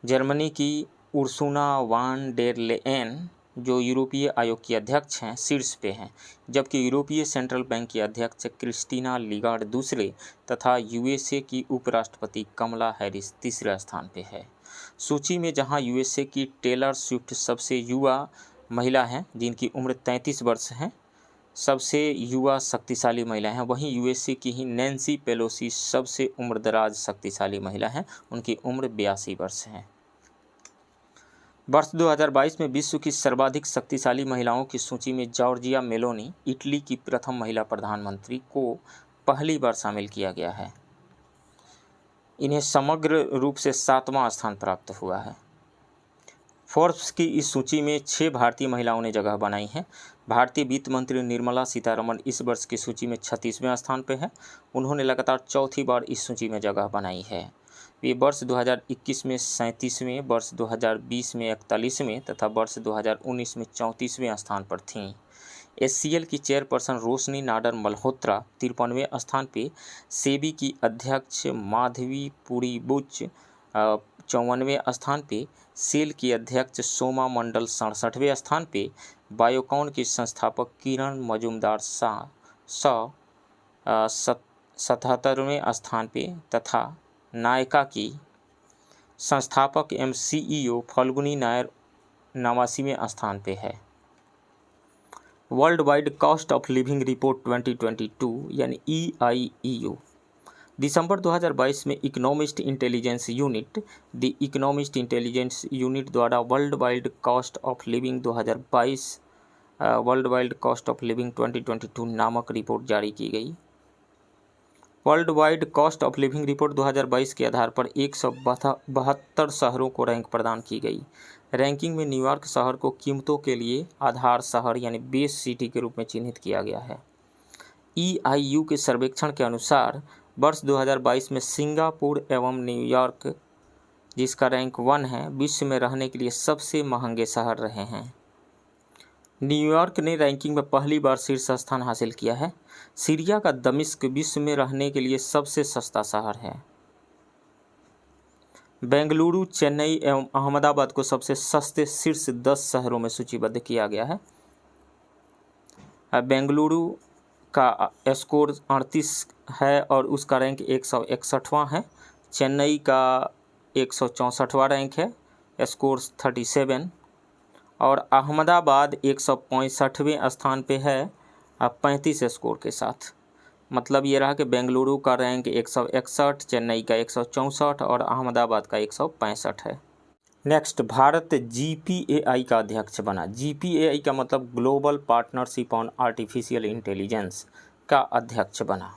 Germany की उर्सुला वान डेर लेयन जो यूरोपीय आयोग की अध्यक्ष हैं शीर्ष पे हैं, जबकि यूरोपीय सेंट्रल बैंक की अध्यक्ष क्रिस्टीना लिगार्ड दूसरे तथा यूएसए की उपराष्ट्रपति कमला हैरिस तीसरे स्थान पे है। सूची में जहां यूएसए की टेलर स्विफ्ट सबसे युवा महिला हैं जिनकी उम्र 33 वर्ष है, सबसे युवा शक्तिशाली महिला हैं, वहीं यूएसए की ही नैन्सी पेलोसी सबसे उम्रदराज शक्तिशाली महिला हैं, उनकी उम्र 82 वर्ष है। वर्ष 2022 में विश्व की सर्वाधिक शक्तिशाली महिलाओं की सूची में जॉर्जिया मेलोनी, इटली की प्रथम महिला प्रधानमंत्री को पहली बार शामिल किया गया है। इन्हें समग्र रूप से 7वां स्थान प्राप्त हुआ है। फोर्ब्स की इस सूची में 6 भारतीय महिलाओं ने जगह बनाई है। भारतीय वित्त मंत्री निर्मला सीतारमण इस वर्ष की सूची में 36वें स्थान पर है। उन्होंने लगातार चौथी बार इस सूची में जगह बनाई है। वे वर्ष 2021 में 37वें, वर्ष 2020 में 41वें तथा वर्ष 2019 में 34वें स्थान पर थीं। एचसीएल की चेयरपर्सन रोशनी नाडर मल्होत्रा 53वें स्थान पे, सेबी की अध्यक्ष माधवी पुरी बुच 54वें स्थान पे, सेल की अध्यक्ष सोमा मंडल 67वें स्थान पे, बायोकॉन के संस्थापक किरण मजुमदार 77वें स्थान पे तथा नायका की संस्थापक एवं सीईओ फल्गुनी नायर 89वें स्थान पे है। World wide cost of living report 2022 यानी EIEU दिसंबर 2022 में Economist Intelligence Unit the Economist Intelligence Unit द्वारा world wide cost of living 2022 world wide cost of living 2022 नामक रिपोर्ट जारी की गई। World wide cost of living report 2022 के आधार पर 172 शहरों को रैंक प्रदान की गई। रैंकिंग में न्यूयॉर्क शहर को कीमतों के लिए आधार शहर यानी बेस सिटी के रूप में चिन्हित किया गया है। EIU के सर्वेक्षण के अनुसार वर्ष 2022 में सिंगापुर एवं न्यूयॉर्क, जिसका रैंक 1 है, विश्व में रहने के लिए सबसे महंगे शहर रहे हैं। न्यूयॉर्क ने रैंकिंग में पहली बार शीर्ष स्थान हासिल किया है। सीरिया का दमिश्क विश्व में रहने के लिए सबसे सस्ता शहर है। बेंगलुरु, चेन्नई एवं अहमदाबाद को सबसे सस्ते शीर्ष 10 शहरों में सूचीबद्ध किया गया है। बेंगलुरु का स्कोर 38 है और उसका रैंक 161वां है। चेन्नई का 164वां रैंक है, स्कोर 37, और अहमदाबाद 165वें स्थान पे है 35 स्कोर के साथ। मतलब ये रहा कि बेंगलुरु का रैंक 161, चेन्नई का 164 और अहमदाबाद का 165 है। नेक्स्ट, भारत GPAI का अध्यक्ष बना। GPAI का मतलब global partnership on artificial intelligence का अध्यक्ष बना।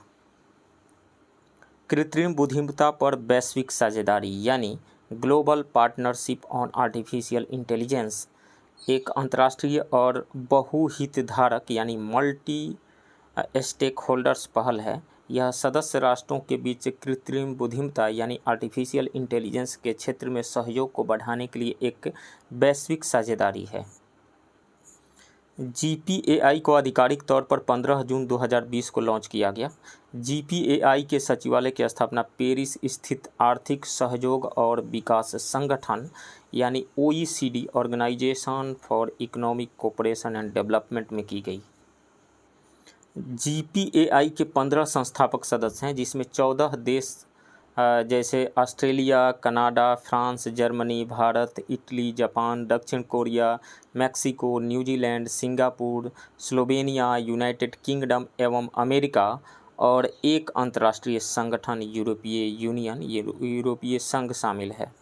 कृत्रिम बुद्धिमत्ता पर वैश्विक साझेदारी यानी global partnership on artificial intelligence एक अंतर्राष्ट्रीय और बहुहितधारक यानी मल्टी स्टेक होल्डर्स पहल है। यह सदस्य राष्ट्रों के बीच कृत्रिम बुद्धिमत्ता यानी आर्टिफिशियल इंटेलिजेंस के क्षेत्र में सहयोग को बढ़ाने के लिए एक वैश्विक साझेदारी है। GPAI को आधिकारिक तौर पर 15 जून 2020 को लॉन्च किया गया। GPAI के सचिवालय की स्थापना पेरिस स्थित आर्थिक सहयोग और विकास संगठन यानी OECD Organisation for Economic Cooperation and Development में की गई। GPAI के 15 संस्थापक सदस्य हैं, जिसमें 14 देश जैसे Australia, Canada, France, Germany, Bharat, Italy, Japan, दक्षिण Korea, Mexico, New Zealand, Singapore, Slovenia, United Kingdom एवं अमेरिका और एक अंतर्राष्ट्रीय संगठन यूरोपीय यूनियन यूरोपीय संघ शामिल है।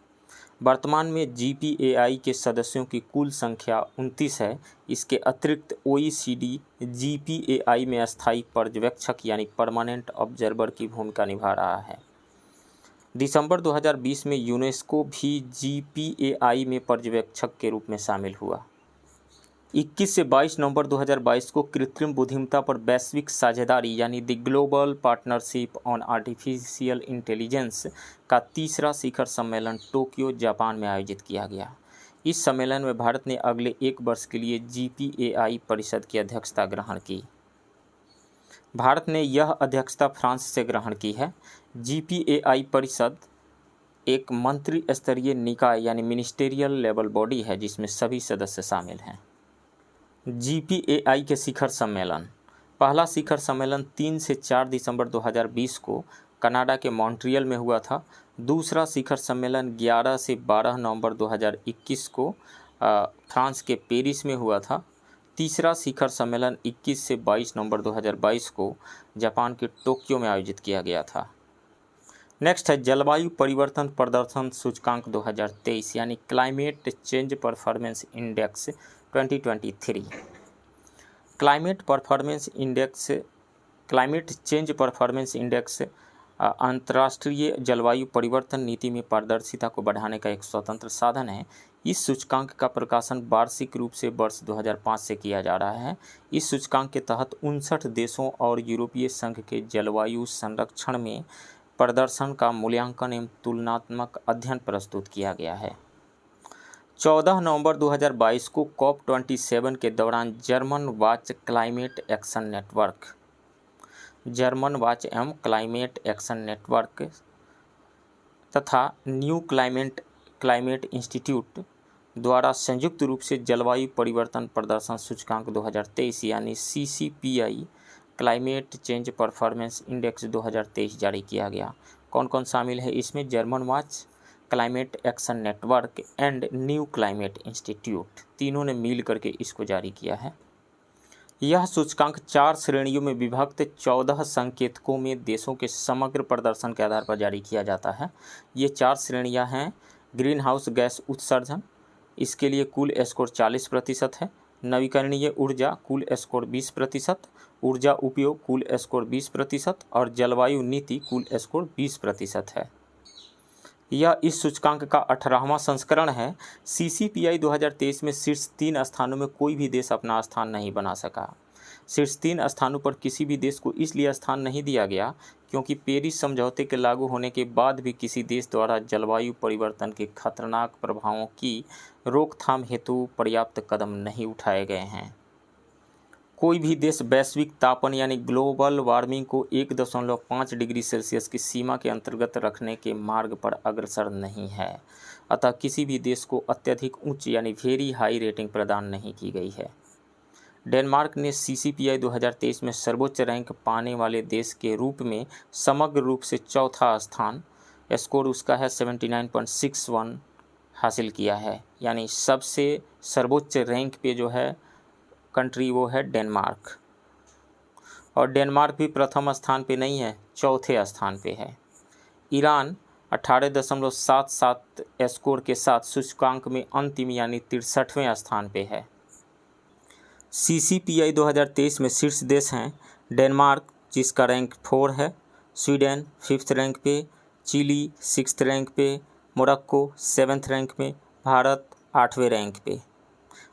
वर्तमान में GPAI के सदस्यों की कुल संख्या 29 है। इसके अतिरिक्त OECD GPAI में अस्थायी पर्यवेक्षक यानी परमानेंट ऑब्जर्वर की भूमिका निभा रहा है। दिसंबर 2020 में यूनेस्को भी GPAI में पर्यवेक्षक के रूप में शामिल हुआ। 21 से 22 नवंबर 2022 को कृत्रिम बुद्धिमत्ता पर वैश्विक साझेदारी यानी the global partnership on artificial intelligence का तीसरा शिखर सम्मेलन टोक्यो, जापान में आयोजित किया गया। इस सम्मेलन में भारत ने अगले 1 वर्ष के लिए GPAI परिषद की अध्यक्षता ग्रहण की। भारत ने यह अध्यक्षता फ्रांस से ग्रहण की है। GPAI परिषद एक मंत्री स्तरीय निकाय यानी मिनिस्टेरियल लेवल बॉडी है, जिसमें सभी सदस्य शामिल हैं। GPAI के शिखर सम्मेलन। पहला शिखर सम्मेलन 3 से 4 दिसंबर 2020 को कनाडा के मॉन्ट्रियल में हुआ था। दूसरा शिखर सम्मेलन 11 से 12 नवंबर 2021 को फ्रांस के पेरिस में हुआ था। तीसरा शिखर सम्मेलन 21 से 22 नवंबर 2022 को जापान के टोक्यो में आयोजित किया गया था। नेक्स्ट है जलवायु परिवर्तन प्रदर्शन सूचकांक 2023 यानी climate change performance index 2023। Climate change performance index अंतर्राष्ट्रीय जलवायु परिवर्तन नीति में पारदर्शिता को बढ़ाने का एक स्वतंत्र साधन है। इस सूचकांक का प्रकाशन वार्षिक रूप से वर्ष 2005 से किया जा रहा है। इस सूचकांक के तहत 59 देशों और यूरोपीय संघ के जलवायु संरक्षण में प्रदर्शन का मूल्यांकन एवं तुलनात्मक अध्ययन प्रस्तुत किया गया है। 14 नवंबर 2022 को COP27 के दौरान German watch climate action network तथा न्यू क्लाइमेट इंस्टीट्यूट द्वारा संयुक्त रूप से जलवायु परिवर्तन प्रदर्शन सूचकांक 2023 यानी CCPI climate change performance index 2023 जारी किया गया। कौन कौन शामिल है इसमें? German watch, climate action network and new climate institute, तीनों ने मिल करके इसको जारी किया है। यह सूचकांक 4 श्रेणियों में विभक्त 14 संकेतकों में देशों के समग्र प्रदर्शन के आधार पर जारी किया जाता है। ये 4 श्रेणियां हैं। ग्रीन हाउस गैस उत्सर्जन, इसके लिए कुल स्कोर 40% है। नवीकरणीय ऊर्जा कुल स्कोर 20%, ऊर्जा उपयोग कुल स्कोर 20% और जलवायु नीति कुल स्कोर 20% है। यह इस सूचकांक का 18वां संस्करण है। CCPI 2023 में शीर्ष 3 स्थानों में कोई भी देश अपना स्थान नहीं बना सका। शीर्ष 3 स्थानों पर किसी भी देश को इसलिए स्थान नहीं दिया गया क्योंकि पेरिस समझौते के लागू होने के बाद भी किसी देश द्वारा जलवायु परिवर्तन के खतरनाक प्रभावों की रोकथाम हेतु पर्याप्त कदम नहीं उठाए गए हैं। कोई भी देश वैश्विक तापन यानी ग्लोबल वार्मिंग को 1.5 डिग्री सेल्सियस की सीमा के अंतर्गत रखने के मार्ग पर अग्रसर नहीं है। अतः किसी भी देश को अत्यधिक उच्च यानी वेरी हाई रेटिंग प्रदान नहीं की गई है। डेनमार्क ने CCPI 2023 में सर्वोच्च रैंक पाने वाले देश के रूप में समग्र रूप से चौथा स्थान, स्कोर उसका है 79.61 हासिल किया है। यानी सबसे सर्वोच्च रैंक पे जो है कंट्री वो है डेनमार्क। और डेनमार्क भी प्रथम स्थान पे नहीं है, चौथे स्थान पे है। ईरान 18.77 स्कोर के साथ सूचकांक में अंतिम यानी 63वें स्थान पे है। CCPI 2023 में शीर्ष देश हैं डेनमार्क जिसका रैंक 4 है, स्वीडन 5th रैंक पे, चिली 6th रैंक पे, मोरक्को 7th रैंक में, भारत 8वें रैंक पे।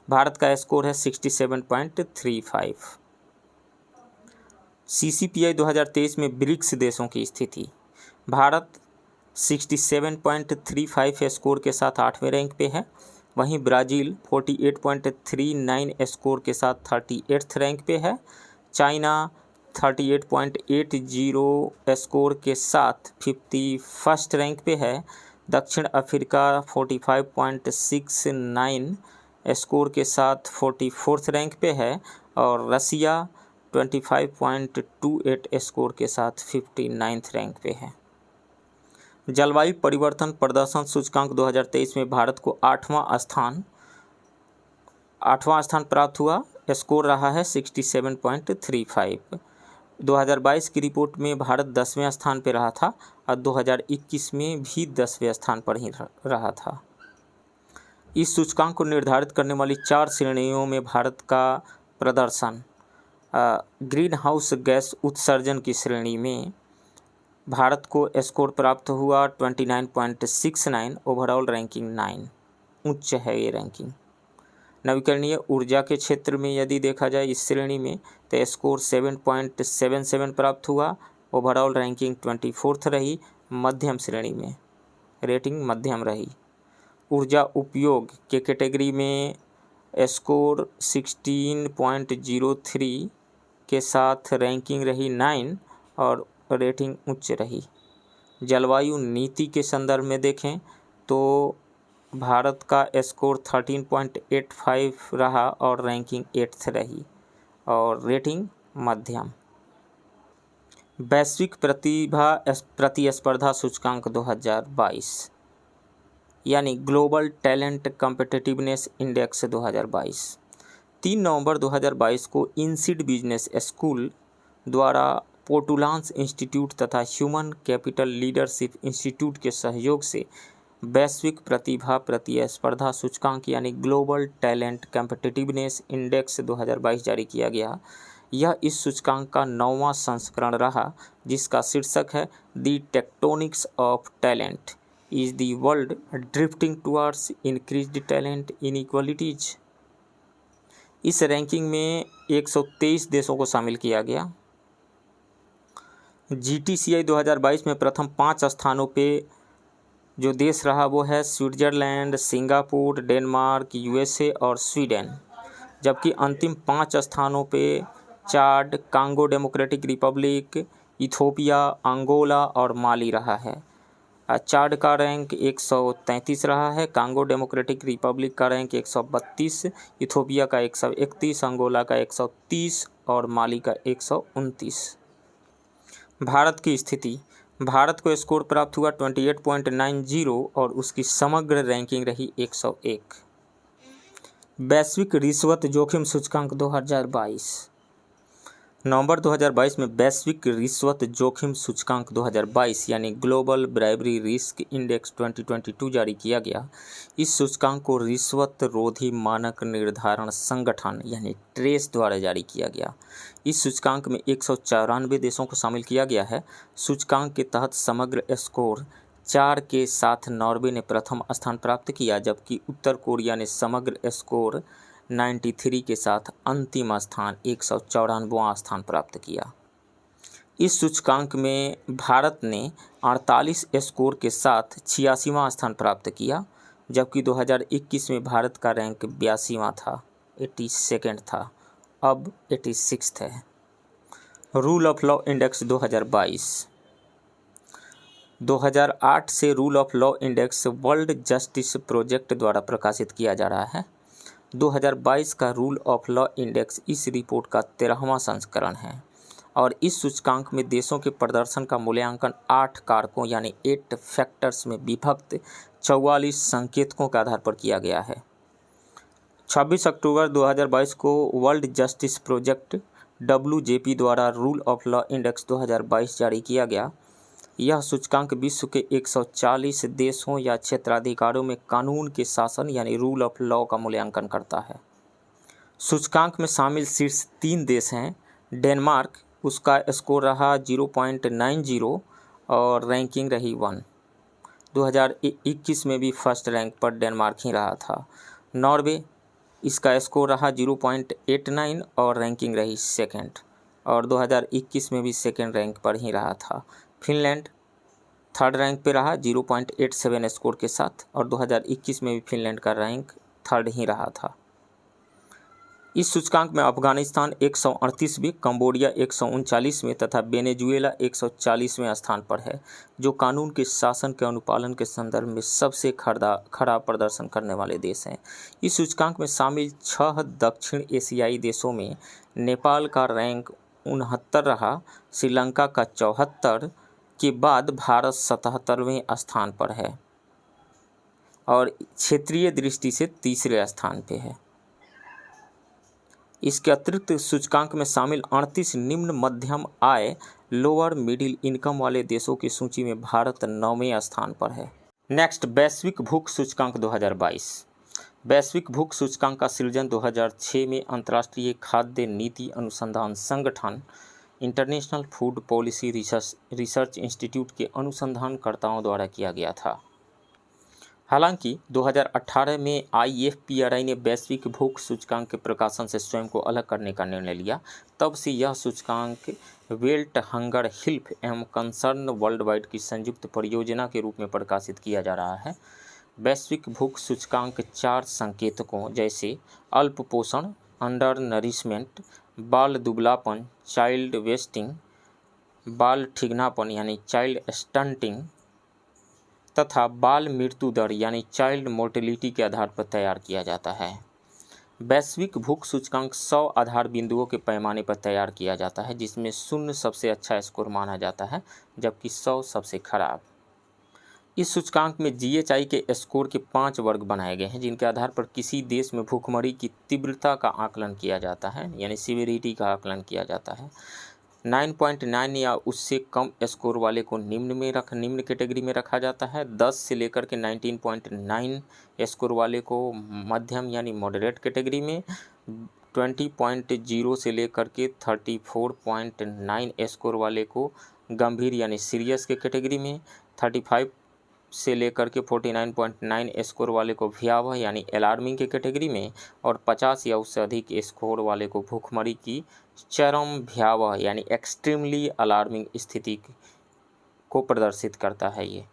भारत का स्कोर है 67.35। CCPI 2023 में ब्रिक्स देशों की स्थिति। भारत 67.35 स्कोर के साथ 8वें रैंक पे है। वहीं ब्राज़ील 48.39 स्कोर के साथ 38th रैंक पे है। चाइना 38.80 स्कोर के साथ 51st रैंक पे है। दक्षिण अफ्रीका 45.69 स्कोर के साथ 44th रैंक पे है और रसिया 25.28 स्कोर के साथ 59th रैंक पे है। जलवायु परिवर्तन प्रदर्शन सूचकांक 2023 में भारत को आठवां स्थान प्राप्त हुआ। स्कोर रहा है 67.35। 2022 की रिपोर्ट में भारत 10वें स्थान पर रहा था और 2021 में भी 10वें स्थान पर ही रहा था। इस सूचकांक को निर्धारित करने वाली 4 श्रेणियों में भारत का प्रदर्शन ग्रीन हाउस गैस उत्सर्जन की श्रेणी में भारत को स्कोर प्राप्त हुआ 29.69। ओवरऑल रैंकिंग 9, उच्च है ये रैंकिंग। नवीकरणीय ऊर्जा के क्षेत्र में यदि देखा जाए इस श्रेणी में तो स्कोर 7.77 प्राप्त हुआ। ओवरऑल रैंकिंग 24th रही। मध्यम श्रेणी में रेटिंग मध्यम रही। ऊर्जा उपयोग के कैटेगरी में स्कोर 16.03 के साथ रैंकिंग रही 9 और रेटिंग उच्च रही। जलवायु नीति के संदर्भ में देखें तो भारत का स्कोर 13.85 रहा और रैंकिंग 8th रही और रेटिंग मध्यम। वैश्विक प्रतिस्पर्धा सूचकांक 2022 यानी ग्लोबल टैलेंट कॉम्पिटिटिवनेस इंडेक्स 2022 3 नवंबर 2022 को इनसीड बिजनेस स्कूल द्वारा पोर्टुलांस इंस्टीट्यूट तथा ह्यूमन कैपिटल लीडरशिप इंस्टीट्यूट के सहयोग से वैश्विक प्रतिभा प्रतिस्पर्धा सूचकांक यानी ग्लोबल टैलेंट कॉम्पिटिटिवनेस इंडेक्स 2022 जारी किया गया। यह इस सूचकांक का 9वां संस्करण रहा जिसका शीर्षक है the tectonics of talent is the world drifting towards increased talent inequalities. इस रैंकिंग में 123 देशों को शामिल किया गया। GTCI 2022 में प्रथम 5 स्थानों पे जो देश रहा वो है स्विट्जरलैंड, सिंगापुर, डेनमार्क, USA और स्वीडन, जबकि अंतिम 5 स्थानों पे Chad, Congo Democratic Republic, Ethiopia, Angola और माली रहा है। चाड का रैंक 133 रहा है, कांगो डेमोक्रेटिक रिपब्लिक का रैंक 132, इथोपिया का 131, अंगोला का 130 और माली का 129। भारत की स्थिति। भारत को स्कोर प्राप्त हुआ 28.90 और उसकी समग्र रैंकिंग रही 101। वैश्विक रिश्वत जोखिम सूचकांक 2022 नवंबर 2022 में वैश्विक रिश्वत जोखिम सूचकांक 2022 यानी ग्लोबल ब्राइबरी रिस्क इंडेक्स 2022 जारी किया गया। इस सूचकांक को रिश्वत रोधी मानक निर्धारण संगठन यानी ट्रेस द्वारा जारी किया गया। इस सूचकांक में 194 देशों को शामिल किया गया है। सूचकांक के तहत समग्र स्कोर 4 के साथ नॉर्वे ने प्रथम स्थान प्राप्त किया, जबकि उत्तर कोरिया ने समग्र स्कोर 93 के साथ अंतिम स्थान 194वां स्थान प्राप्त किया। इस सूचकांक में भारत ने 48 स्कोर के साथ 86वां स्थान प्राप्त किया, जबकि 2021 में भारत का रैंक 82वां था, 82nd था, अब 86th है। रूल ऑफ लॉ इंडेक्स 2008 से rule of law index world justice project द्वारा प्रकाशित किया जा रहा है। 2022 का रूल ऑफ लॉ इंडेक्स इस रिपोर्ट का 13वां संस्करण है और इस सूचकांक में देशों के प्रदर्शन का मूल्यांकन 8 कारकों यानी 8 फैक्टर्स में विभक्त 44 संकेतकों के आधार पर किया गया है। 26 अक्टूबर 2022 को वर्ल्ड जस्टिस प्रोजेक्ट WJP द्वारा रूल ऑफ लॉ इंडेक्स 2022 जारी किया गया। यह सूचकांक विश्व के 140 देशों या क्षेत्राधिकारों में कानून के शासन यानी रूल ऑफ लॉ का मूल्यांकन करता है। सूचकांक में शामिल शीर्ष 3 देश हैं। डेनमार्क, उसका स्कोर रहा 0.90 और रैंकिंग रही 1। 2021 में भी फर्स्ट रैंक पर डेनमार्क ही रहा था। नॉर्वे, इसका स्कोर रहा 0.89 और रैंकिंग रही 2nd और 2021 में भी 2nd रैंक पर ही रहा था। फिनलैंड 3rd रैंक पे रहा 0.87 स्कोर के साथ और 2021 में भी फिनलैंड का रैंक थर्ड ही रहा था। इस सूचकांक में अफगानिस्तान 138वें, कंबोडिया 139वें तथा वेनेजुएला 140वें स्थान पर है, जो कानून के शासन के अनुपालन के संदर्भ में सबसे खराब प्रदर्शन करने वाले देश हैं। इस सूचकांक में शामिल 6 दक्षिण एशियाई देशों में नेपाल का रैंक 69 रहा, श्रीलंका का 74 के बाद भारत 77वें स्थान पर है और क्षेत्रीय दृष्टि से तीसरे स्थान पे है। इसके अतिरिक्त सूचकांक में शामिल 38 निम्न मध्यम आय लोअर मिडिल इनकम वाले देशों की सूची में भारत 9वें स्थान पर है। नेक्स्ट, वैश्विक भूख सूचकांक 2022। वैश्विक भूख सूचकांक का सृजन 2006 में अंतर्राष्ट्रीय खाद्य नीति अनुसंधान संगठन international food policy research Institute के अनुसंधानकर्ताओं द्वारा किया गया था। हालांकि 2018 में IFPRI ने वैश्विक भूख सूचकांक के प्रकाशन से स्वयं को अलग करने का निर्णय लिया। तब से यह सूचकांक वेल्ट हंगर हेल्प एवं कंसर्न वर्ल्ड वाइड की संयुक्त परियोजना के रूप में प्रकाशित किया जा रहा है। वैश्विक भूख सूचकांक 4 संकेतकों जैसे अल्प पोषण, अंडर नरिशमेंट, बाल दुबलापन, चाइल्ड वेस्टिंग, बाल ठिगनापन यानी चाइल्ड स्टंटिंग तथा बाल मृत्यु दर यानी चाइल्ड मोर्टेलिटी के आधार पर तैयार किया जाता है। वैश्विक भूख सूचकांक 100 आधार बिंदुओं के पैमाने पर तैयार किया जाता है, जिसमें 0 सबसे अच्छा स्कोर माना जाता है जबकि 100 सबसे खराब। इस सूचकांक में GHI के स्कोर के 5 वर्ग बनाए गए हैं, जिनके आधार पर किसी देश में भूखमरी की तीव्रता का आकलन किया जाता है यानी सिविरिटी का आकलन किया जाता है। 9.9 या उससे कम स्कोर वाले को निम्न कैटेगरी में रखा जाता है। 10 से लेकर के 19.9 स्कोर वाले को मध्यम यानी मॉडरेट कैटेगरी में, 20.0 से लेकर के 34.9 स्कोर वाले को गंभीर यानी सीरियस के कैटेगरी में, 35 से लेकर के 49.9 स्कोर वाले को भयावह यानी अलार्मिंग के कैटेगरी में और 50 या उससे अधिक स्कोर वाले को भूखमरी की चरम भयावह यानी एक्सट्रीमली अलार्मिंग स्थिति को प्रदर्शित करता है। ये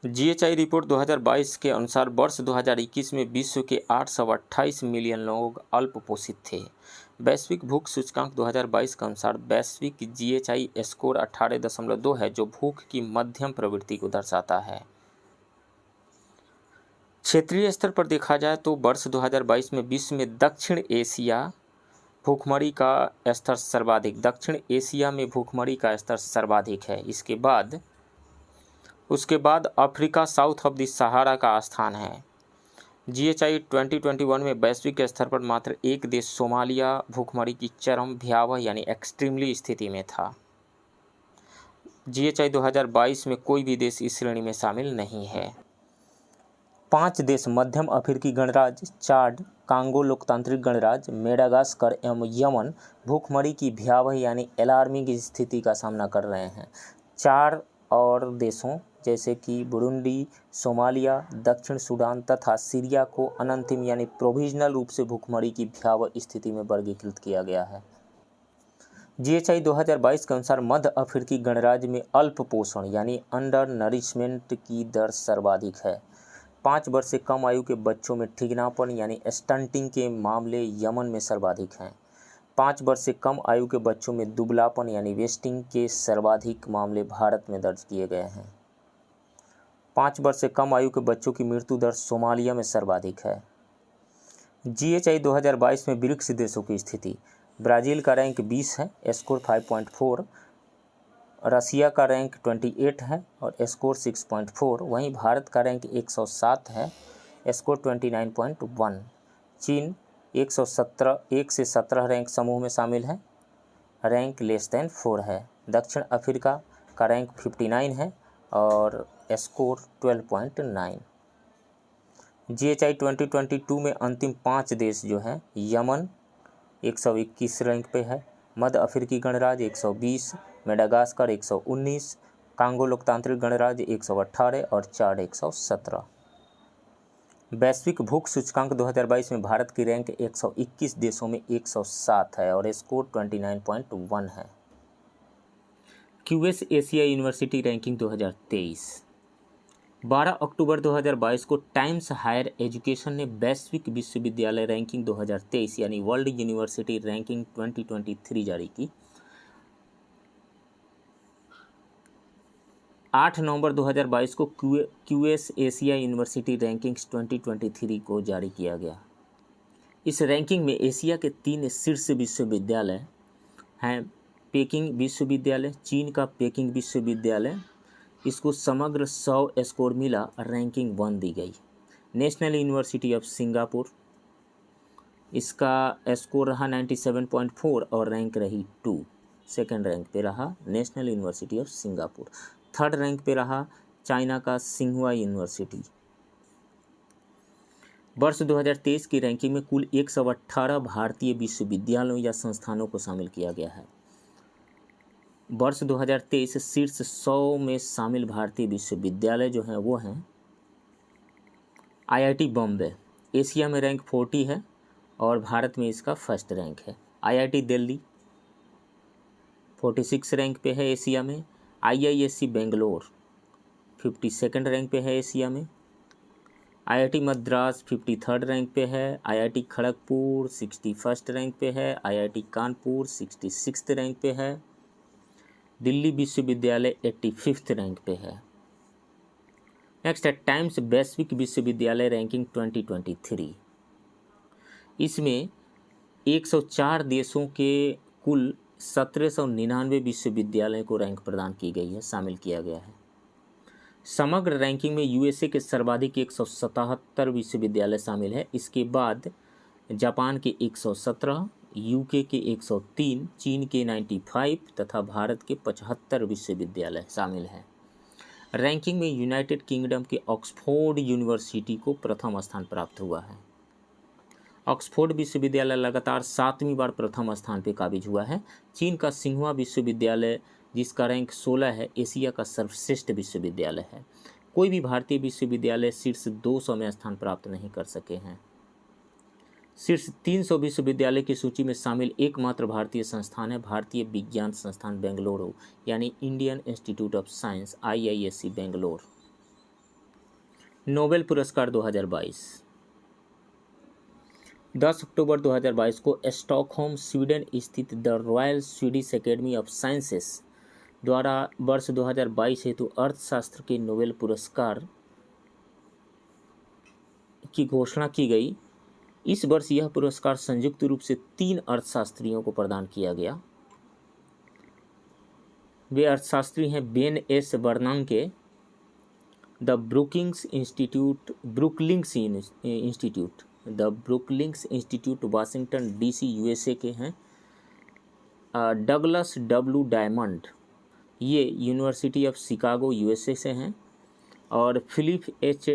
GHI रिपोर्ट 2022 के अनुसार वर्ष 2021 में विश्व के 828 मिलियन लोग अल्पपोषित थे। वैश्विक भूख सूचकांक 2022 के अनुसार वैश्विक GHI स्कोर 18.2 है, जो भूख की मध्यम प्रवृत्ति को दर्शाता है। क्षेत्रीय स्तर पर देखा जाए तो वर्ष 2022 में विश्व में दक्षिण एशिया भूखमरी का स्तर सर्वाधिक है। उसके बाद Africa south of the Sahara का स्थान है। GHI 2021 में वैश्विक स्तर पर मात्र एक देश सोमालिया भूखमरी की चरम भयावह यानी एक्सट्रीमली स्थिति में था। GHI 2022 में कोई भी देश इस श्रेणी में शामिल नहीं है। 5 देश मध्यम अफ्रीकी गणराज्य, चाड, कांगो लोकतांत्रिक गणराज्य, मेडागास्कर एवं यमन भूखमरी की भयावह यानी अलार्मिंग स्थिति का सामना कर रहे हैं। 4 और देशों जैसे कि बुरुंडी, सोमालिया, दक्षिण सूडान तथा सीरिया को अनंतिम यानी प्रोविजनल रूप से भूखमरी की भयावह स्थिति में वर्गीकृत किया गया है। GHI 2022 के अनुसार मध्य अफ्रीकी गणराज्य में अल्प पोषण यानी अंडर नरिशमेंट की दर सर्वाधिक है। 5 वर्ष से कम आयु के बच्चों में ठिगनापन यानी स्टंटिंग के मामले यमन में सर्वाधिक हैं। 5 वर्ष से कम आयु के बच्चों में दुबलापन यानी वेस्टिंग के सर्वाधिक मामले भारत में दर्ज किए गए हैं। 5 वर्ष से कम आयु के बच्चों की मृत्यु दर सोमालिया में सर्वाधिक है। GHI 2022 में ब्रिक्स देशों की स्थिति। ब्राज़ील का रैंक 20 है, स्कोर 5.4। रसिया का रैंक 28 है और स्कोर 6.4। वहीं भारत का रैंक 107 है, स्कोर 29.1। चीन 117 1 से 17 रैंक समूह में शामिल है, रैंक <4 है। दक्षिण अफ्रीका का रैंक 59 है और स्कोर 12.9। GHI 2022 में अंतिम 5 देश जो हैं, यमन 121 रैंक पे है, मध्य अफ्रीकी गणराज्य 120, मेडागास्कर 119, कांगो लोकतांत्रिक गणराज्य 118 और चाड 117। वैश्विक भूख सूचकांक 2022 में भारत की रैंक 121 देशों में 107 है और स्कोर 29.1 है। QS Asia university ranking 2023। 12 अक्टूबर 2022 को टाइम्स हायर एजुकेशन ने वैश्विक विश्वविद्यालय रैंकिंग 2023 यानी वर्ल्ड यूनिवर्सिटी रैंकिंग 2023 जारी की। 8 नवंबर 2022 को क्यूएस एशिया यूनिवर्सिटी रैंकिंग्स 2023 को जारी किया गया। इस रैंकिंग में एशिया के 3 शीर्ष विश्वविद्यालय हैं। पेकिंग विश्वविद्यालय, चीन का पेकिंग विश्वविद्यालय, इसको समग्र 100 स्कोर मिला, रैंकिंग 1 दी गई। नेशनल यूनिवर्सिटी ऑफ सिंगापुर, इसका स्कोर रहा 97.4 और रैंक रही 2। सेकेंड रैंक पे रहा national university of Singapore. Third rank पे रहा चाइना का सिंहुआ यूनिवर्सिटी। वर्ष 2023 की रैंकिंग में कुल 118 भारतीय विश्वविद्यालयों या संस्थानों को शामिल किया गया है। वर्ष 2023 शीर्ष 100 में शामिल भारतीय विश्वविद्यालय जो हैं वो हैं आईआईटी बॉम्बे, एशिया में रैंक 40 है और भारत में इसका फर्स्ट रैंक है। आईआईटी दिल्ली 46 रैंक पे है एशिया में। आईआईएससी बेंगलोर 52nd रैंक पे है एशिया में। आईआईटी मद्रास 53rd रैंक पे है। आईआईटी खड़गपुर 61st रैंक पे है। आईआईटी कानपुर 66th रैंक पे है। दिल्ली विश्वविद्यालय 85th रैंक पे है। नेक्स्ट है टाइम्स वैश्विक विश्वविद्यालय रैंकिंग 2023। इसमें 104 देशों के कुल 1799 विश्वविद्यालयों को रैंक प्रदान की गई है, शामिल किया गया है। समग्र रैंकिंग में यूएसए के सर्वाधिक 177 विश्वविद्यालय शामिल है। इसके बाद जापान के 117, यूके के 103, चीन के 95 तथा भारत के 75 विश्वविद्यालय शामिल हैं। रैंकिंग में यूनाइटेड किंगडम के ऑक्सफोर्ड यूनिवर्सिटी को प्रथम स्थान प्राप्त हुआ है। ऑक्सफोर्ड विश्वविद्यालय लगातार 7वीं बार प्रथम स्थान पर काबिज हुआ है। चीन का सिंहुआ विश्वविद्यालय जिसका रैंक 16 है, एशिया का सर्वश्रेष्ठ विश्वविद्यालय है। कोई भी भारतीय विश्वविद्यालय शीर्ष 200 में स्थान प्राप्त नहीं कर सके हैं। शीर्ष 300 विश्वविद्यालय की सूची में शामिल एकमात्र भारतीय संस्थान है भारतीय विज्ञान संस्थान बेंगलुरु यानी Indian institute of science IISc Bangalore. Nobel पुरस्कार 2022 10 अक्टूबर 2022 को स्टॉकहोम स्वीडन स्थित the royal Swedish academy of sciences द्वारा वर्ष 2022 हेतु अर्थशास्त्र के नोबेल पुरस्कार की घोषणा की गई। इस वर्ष यह पुरस्कार संयुक्त रूप से 3 अर्थशास्त्रियों को प्रदान किया गया। वे अर्थशास्त्री हैं Ben S Bernanke, the Brookings Institute Washington DC USA के हैं। डगलस W डायमंड, ये यूनिवर्सिटी ऑफ शिकागो USA से हैं। और फिलिप एच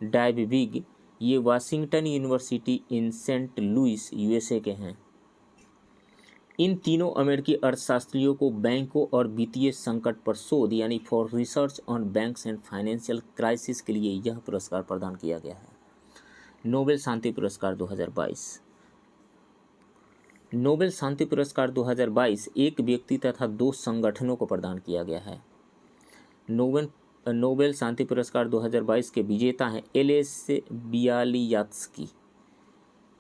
डायबविग, ये Washington University in Saint Louis USA के हैं। इन तीनों अमेरिकी अर्थशास्त्रियों को बैंकों और वित्तीय संकट पर शोध यानी for research on banks and financial crisis के लिए यह पुरस्कार प्रदान किया गया है। नोबेल शांति पुरस्कार 2022 नोबेल शांति पुरस्कार 2022 एक व्यक्ति तथा 2 संगठनों को प्रदान किया गया है। नोबेल शांति पुरस्कार 2022 के विजेता हैं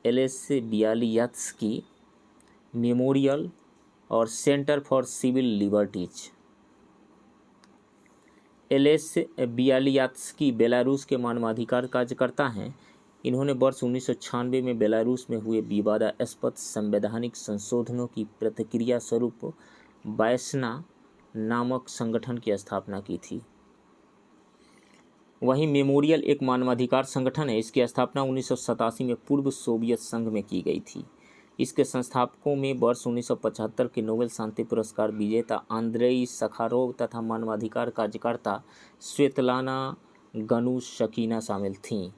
LS बियालियात्स्की मेमोरियल और Centre for Civil Liberties. LS Bialiatski Belarus के मानवाधिकार कार्यकर्ता हैं। इन्होंने वर्ष 1996 में बेलारूस में हुए विवादास्पद संवैधानिक संशोधनों की प्रतिक्रिया स्वरूप वायसना नामक संगठन की स्थापना की थी। वहीं मेमोरियल एक मानवाधिकार संगठन है। इसकी स्थापना 1987 में पूर्व सोवियत संघ में की गई थी। इसके संस्थापकों में वर्ष 1975 के नोबेल शांति पुरस्कार विजेता आंद्रेई सखारोव तथा मानवाधिकार कार्यकर्ता स्वेतलाना गनुशकीना शामिल थीं।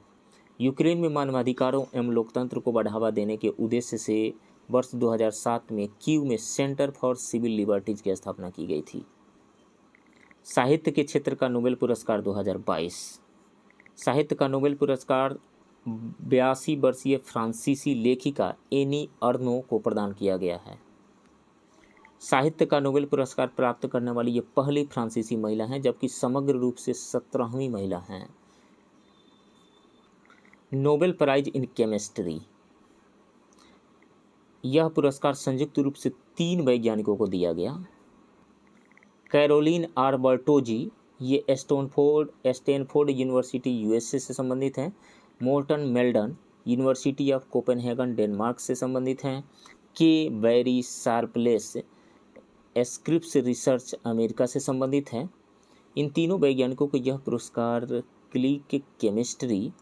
यूक्रेन में मानवाधिकारों एवं लोकतंत्र को बढ़ावा देने के उद्देश्य से वर्ष 2007 में कीव में सेंटर फॉर सिविल लिबर्टीज की स्थापना की गई थी। साहित्य के क्षेत्र का नोबेल पुरस्कार 2022 साहित्य का नोबेल पुरस्कार 82 वर्षीय फ्रांसीसी लेखिका एनी अर्नो को प्रदान किया गया है। साहित्य का नोबेल पुरस्कार प्राप्त करने वाली ये पहली फ्रांसीसी महिला हैं, जबकि समग्र रूप से 17वीं महिला हैं। नोबेल प्राइज इन केमिस्ट्री, यह पुरस्कार संयुक्त रूप से 3 वैज्ञानिकों को दिया गया। कैरोलिन आर बर्टोजी, ये स्टैनफोर्ड यूनिवर्सिटी यूएसए से संबंधित हैं। Morten Meldal University of Copenhagen Denmark से संबंधित हैं। K Barry Sharpless Scripps Research America से संबंधित हैं। इन तीनों वैज्ञानिकों को यह पुरस्कार क्लिक केमिस्ट्री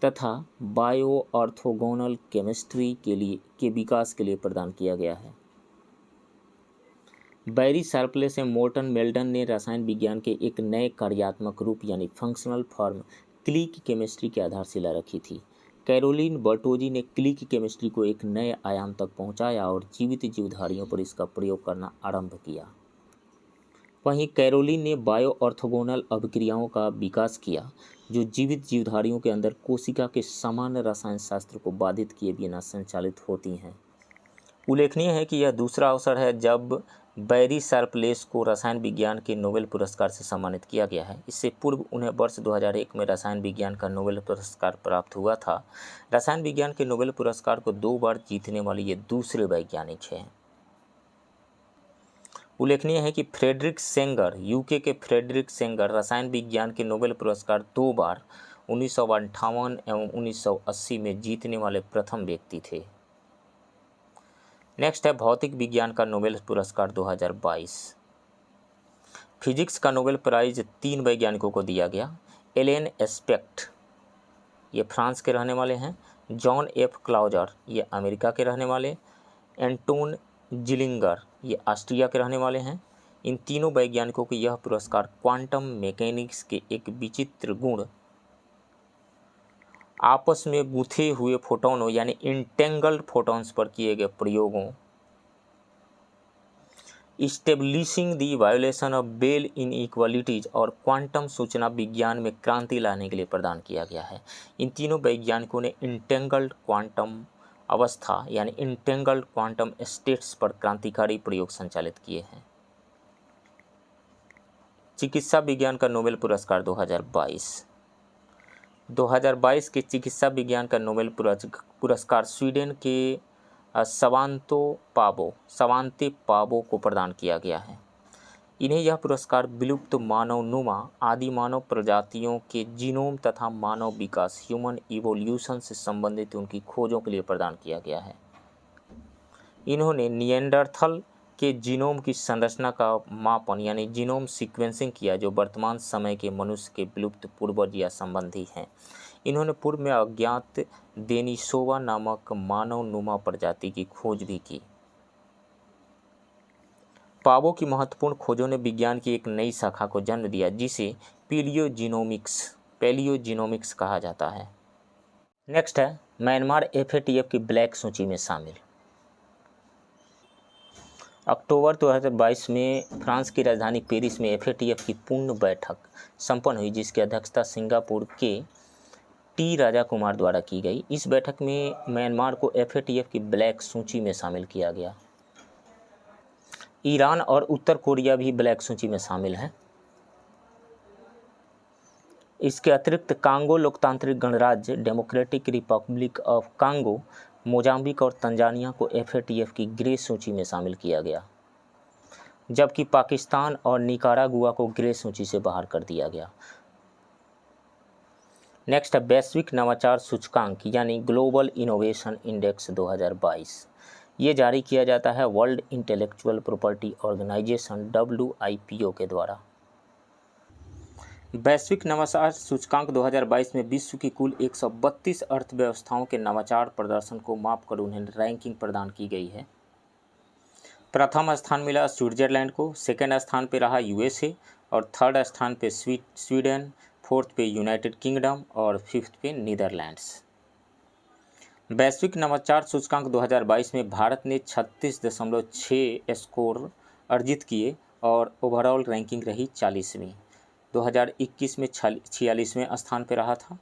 तथा बायो ऑर्थोगोनल केमिस्ट्री के विकास के लिए प्रदान किया गया है। बैरी शार्पलेस एवं मोर्टन मेल्डन ने रसायन विज्ञान के एक नए कार्यात्मक रूप यानी फंक्शनल फॉर्म क्लिक केमिस्ट्री की आधारशिला रखी थी। कैरोलिन बर्टोजी ने क्लिक केमिस्ट्री को एक नए आयाम तक पहुंचाया और जीवित जीवधारियों पर इसका प्रयोग करना आरंभ किया। वहीं कैरोलिन ने बायो ऑर्थोगोनल अभिक्रियाओं का विकास किया, जो जीवित जीवधारियों के अंदर कोशिका के सामान्य रसायन शास्त्र को बाधित किए बिना संचालित होती हैं। उल्लेखनीय है कि यह दूसरा अवसर है जब बैरी शार्पलेस को रसायन विज्ञान के नोबेल पुरस्कार से सम्मानित किया गया है। इससे पूर्व उन्हें वर्ष 2001 में रसायन विज्ञान का नोबेल पुरस्कार प्राप्त हुआ था। रसायन विज्ञान के नोबेल पुरस्कार को 2 बार जीतने वाले ये दूसरे वैज्ञानिक हैं। उल्लेखनीय है कि फ्रेडरिक सेंगर, यूके के फ्रेडरिक सेंगर रसायन विज्ञान के नोबेल पुरस्कार 2 बार 1958 एवं 1980 में जीतने वाले प्रथम व्यक्ति थे। नेक्स्ट है भौतिक विज्ञान का नोबेल पुरस्कार 2022। फिजिक्स का नोबेल प्राइज 3 वैज्ञानिकों को दिया गया। एलेन एस्पेक्ट, ये फ्रांस के रहने वाले हैं। जॉन एफ क्लाउजर, ये अमेरिका के रहने वाले। एंटोन जिलिंगर, ये ऑस्ट्रिया के रहने वाले हैं। इन तीनों वैज्ञानिकों को यह पुरस्कार क्वांटम मैकेनिक्स के एक विचित्र गुण, आपस में गुथे हुए फोटोनों यानी इंटेंगल्ड फोटॉन्स पर किए गए प्रयोगों, establishing the violation of Bell inequalities और क्वांटम सूचना विज्ञान में क्रांति लाने के लिए प्रदान किया गया है। इन तीनों वैज्ञानिकों ने इंटेंगल्ड क्वांटम अवस्था यानी इंटेंगल्ड क्वांटम स्टेट्स पर क्रांतिकारी प्रयोग संचालित किए हैं। चिकित्सा विज्ञान का नोबेल पुरस्कार 2022 के चिकित्सा विज्ञान का नोबेल पुरस्कार स्वीडन के सवांते पावो को प्रदान किया गया है। इन्हें यह पुरस्कार विलुप्त मानवनुमा आदि मानव प्रजातियों के जीनोम तथा मानव विकास ह्यूमन इवोल्यूशन से संबंधित उनकी खोजों के लिए प्रदान किया गया है। इन्होंने निएंडरथल के जीनोम की संरचना का मापन यानी जीनोम सीक्वेंसिंग किया, जो वर्तमान समय के मनुष्य के विलुप्त पूर्वज या संबंधी हैं। इन्होंने पूर्व में अज्ञात देनिसोवा नामक मानवनुमा प्रजाति की खोज भी की। पावो की महत्वपूर्ण खोजों ने विज्ञान की एक नई शाखा को जन्म दिया, जिसे पैलियोजीनोमिक्स कहा जाता है। नेक्स्ट है म्यांमार FATF की ब्लैक सूची में शामिल। अक्टूबर 2022 में फ्रांस की राजधानी पेरिस में FATF की पूर्ण बैठक संपन्न हुई, जिसकी अध्यक्षता सिंगापुर के टी राजा कुमार द्वारा की गई। इस बैठक में म्यांमार को FATF की ब्लैक सूची में शामिल किया गया। ईरान और उत्तर कोरिया भी ब्लैक सूची में शामिल हैं। इसके अतिरिक्त कांगो लोकतांत्रिक गणराज्य, democratic Republic of Congo, Mozambique और तंजानिया को FATF की ग्रे सूची में शामिल किया गया, जबकि पाकिस्तान और निकारागुआ को ग्रे सूची से बाहर कर दिया गया। नेक्स्ट है वैश्विक नवाचार सूचकांक यानी ग्लोबल इनोवेशन इंडेक्स 2022। ये जारी किया जाता है World Intellectual Property Organization WIPO के द्वारा। वैश्विक नवाचार सूचकांक 2022 में विश्व की कुल 132 अर्थव्यवस्थाओं के नवाचार प्रदर्शन को मापकर उन्हें रैंकिंग प्रदान की गई है। प्रथम स्थान मिला स्विट्जरलैंड को, सेकेंड स्थान पे रहा USA और थर्ड स्थान पे स्वीडन, फोर्थ पे यूनाइटेड किंगडम और फिफ्थ पे नीदरलैंड्स। वैश्विक नवाचार सूचकांक 2022 में भारत ने 36.6 स्कोर अर्जित किए और ओवरऑल रैंकिंग रही 40वीं। 2021 में 46वें स्थान पर रहा था।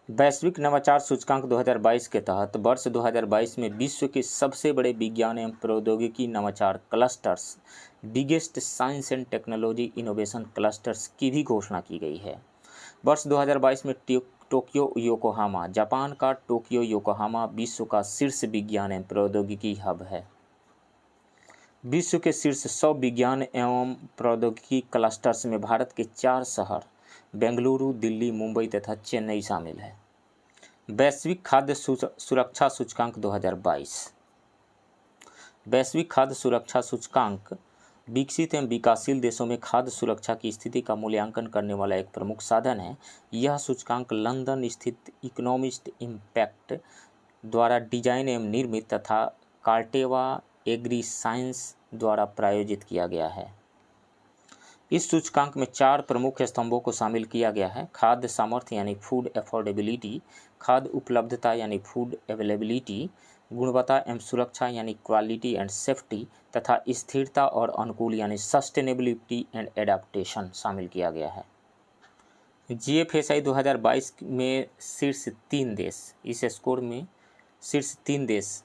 वैश्विक नवाचार सूचकांक 2022 के तहत वर्ष 2022 में विश्व के सबसे बड़े विज्ञान एवं प्रौद्योगिकी नवाचार clusters biggest science and technology innovation clusters की भी घोषणा की गई है। वर्ष 2022 में टोक्यो योकोहामा, जापान का टोक्यो योकोहामा विश्व का शीर्ष विज्ञान एवं प्रौद्योगिकी हब है। विश्व के शीर्ष 100 विज्ञान एवं प्रौद्योगिकी क्लस्टर्स में भारत के 4 शहर बेंगलुरु, दिल्ली, मुंबई तथा चेन्नई शामिल है। वैश्विक खाद्य सुरक्षा सूचकांक 2022। वैश्विक खाद्य सुरक्षा सूचकांक विकसित एवं विकासशील देशों में खाद्य सुरक्षा की स्थिति का मूल्यांकन करने वाला एक प्रमुख साधन है। यह सूचकांक लंदन स्थित इकोनॉमिस्ट इम्पैक्ट द्वारा डिजाइन एवं निर्मित तथा कार्टेवा एग्री साइंस द्वारा प्रायोजित किया गया है। इस सूचकांक में 4 प्रमुख स्तंभों को शामिल किया गया है। खाद्य सामर्थ्य यानी फूड अफोर्डेबिलिटी, खाद्य उपलब्धता यानी फूड अवेलेबिलिटी, गुणवत्ता एवं सुरक्षा यानी क्वालिटी एंड सेफ्टी तथा स्थिरता और अनुकूल यानी सस्टेनेबिलिटी एंड एडाप्टेशन शामिल किया गया है। GFSI 2022 में शीर्ष 3 देश, इस स्कोर में शीर्ष 3 देश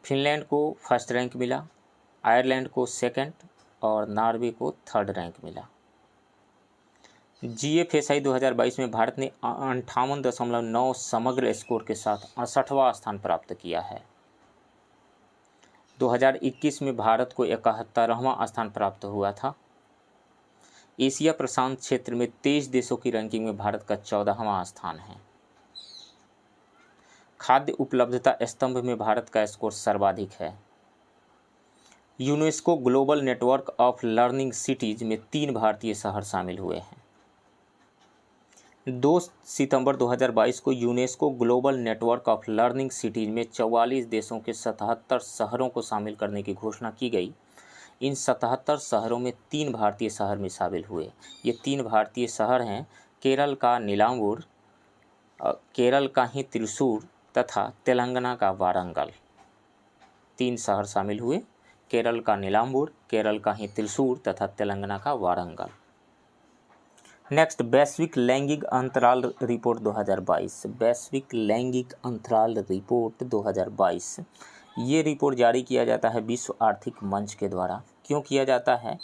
फिनलैंड को फर्स्ट रैंक मिला, आयरलैंड को सेकंड और नॉर्वे को थर्ड रैंक मिला। GFSI 2022 में भारत ने 58.9 समग्र स्कोर के साथ 68वां स्थान प्राप्त किया है। 2021 में भारत को 71वां स्थान प्राप्त हुआ था। एशिया प्रशांत क्षेत्र में 23 देशों की रैंकिंग में भारत का 14वां स्थान है। खाद्य उपलब्धता स्तंभ में भारत का स्कोर सर्वाधिक है। UNESCO global network of learning cities में 3 भारतीय शहर शामिल हुए हैं। 2 सितंबर 2022 को UNESCO global network of learning cities में 44 देशों के 77 शहरों को शामिल करने की घोषणा की गई। इन 77 शहरों में 3 भारतीय शहर में शामिल हुए। ये 3 भारतीय शहर हैं केरल का नीलांबूर, केरल का ही त्रिशूर तथा तेलंगाना का वारंगल। 3 शहर शामिल हुए, केरल का नीलांबूर, केरल का ही त्रिशूर तथा तेलंगाना का वारंगल। नेक्स्ट, वैश्विक लैंगिक अंतराल रिपोर्ट 2022। वैश्विक लैंगिक अंतराल रिपोर्ट 2022 ये रिपोर्ट जारी किया जाता है विश्व आर्थिक मंच के द्वारा। क्यों किया जाता है?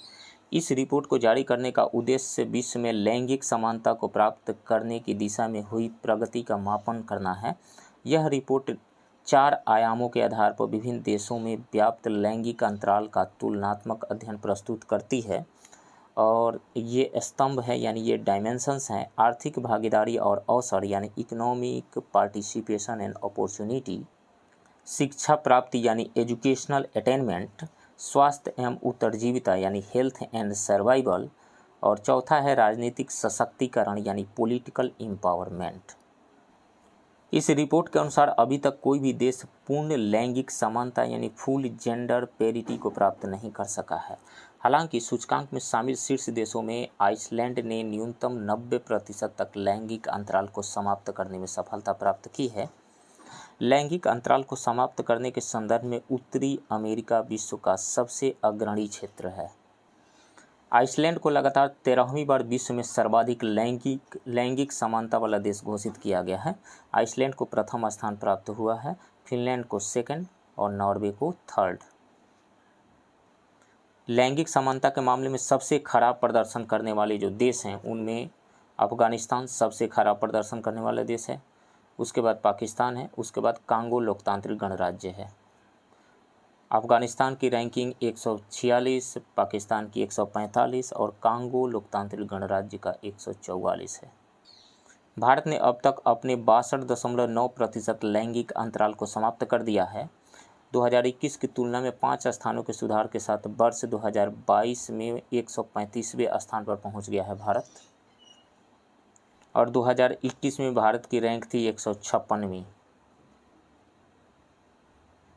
इस रिपोर्ट को जारी करने का उद्देश्य विश्व में लैंगिक समानता को प्राप्त करने की दिशा में हुई प्रगति का मापन करना है। यह रिपोर्ट 4 आयामों के आधार पर विभिन्न देशों में व्याप्त लैंगिक अंतराल का तुलनात्मक अध्ययन प्रस्तुत करती है। और ये स्तंभ है यानी ये डायमेंशंस हैं: आर्थिक भागीदारी और अवसर यानी इकोनॉमिक पार्टिसिपेशन एंड अपॉर्चुनिटी, शिक्षा प्राप्ति यानी एजुकेशनल अटेनमेंट, स्वास्थ्य एवं उत्तरजीविता यानी हेल्थ एंड सर्वाइवल, और चौथा है राजनीतिक सशक्तिकरण यानी पॉलिटिकल एम्पावरमेंट। इस रिपोर्ट के अनुसार अभी तक कोई भी देश पूर्ण लैंगिक समानता यानी फुल जेंडर पेरिटी को प्राप्त नहीं कर सका है। हालांकि सूचकांक में शामिल शीर्ष देशों में आइसलैंड ने न्यूनतम 90% तक लैंगिक अंतराल को समाप्त करने में सफलता प्राप्त की है। लैंगिक अंतराल को समाप्त करने के संदर्भ में उत्तरी अमेरिका विश्व का सबसे अग्रणी क्षेत्र है। आइसलैंड को लगातार 13वीं बार विश्व में सर्वाधिक लैंगिक समानता वाला देश घोषित किया गया है। आइसलैंड को प्रथम स्थान प्राप्त हुआ है, फिनलैंड को सेकंड और नॉर्वे को थर्ड। लैंगिक समानता के मामले में सबसे खराब प्रदर्शन करने वाले जो देश हैं उनमें अफगानिस्तान सबसे खराब प्रदर्शन करने वाला देश है, उसके बाद पाकिस्तान है, उसके बाद कांगो लोकतांत्रिक गणराज्य है। अफगानिस्तान की रैंकिंग 146, पाकिस्तान की 145 और कांगो लोकतांत्रिक गणराज्य का 144 है। भारत ने अब तक अपने 62.9% लैंगिक अंतराल को समाप्त कर दिया है। 2021 की तुलना में 5 स्थानों के सुधार के साथ वर्ष 2022 में 135वें स्थान पर पहुंच गया है भारत, और 2021 में भारत की रैंक थी 156वीं।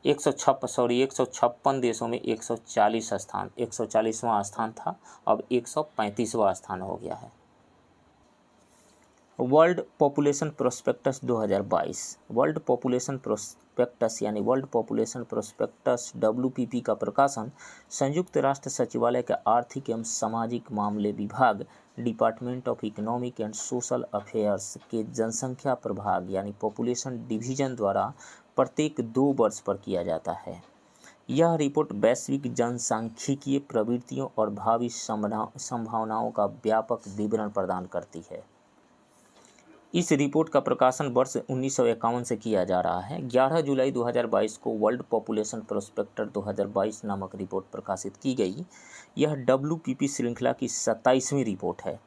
156 देशों में 140वां स्थान था, अब 135वां स्थान हो गया है। World population prospectus 2022, world population prospectus यानी वर्ल्ड पॉपुलेशन प्रोस्पेक्टस WPP का प्रकाशन संयुक्त राष्ट्र सचिवालय के आर्थिक एवं सामाजिक मामले विभाग department of economic and social affairs के जनसंख्या प्रभाग यानी पॉपुलेशन डिवीजन द्वारा प्रत्येक 2 वर्ष पर किया जाता है। यह रिपोर्ट वैश्विक जनसांख्यिकीय प्रवृत्तियों और भावी संभावनाओं का व्यापक विवरण प्रदान करती है। इस रिपोर्ट का प्रकाशन वर्ष 1951 से किया जा रहा है। 11 जुलाई 2022 को वर्ल्ड पॉपुलेशन प्रोस्पेक्टर 2022 नामक रिपोर्ट प्रकाशित की गई। यह WPP श्रृंखला की 27वीं रिपोर्ट है।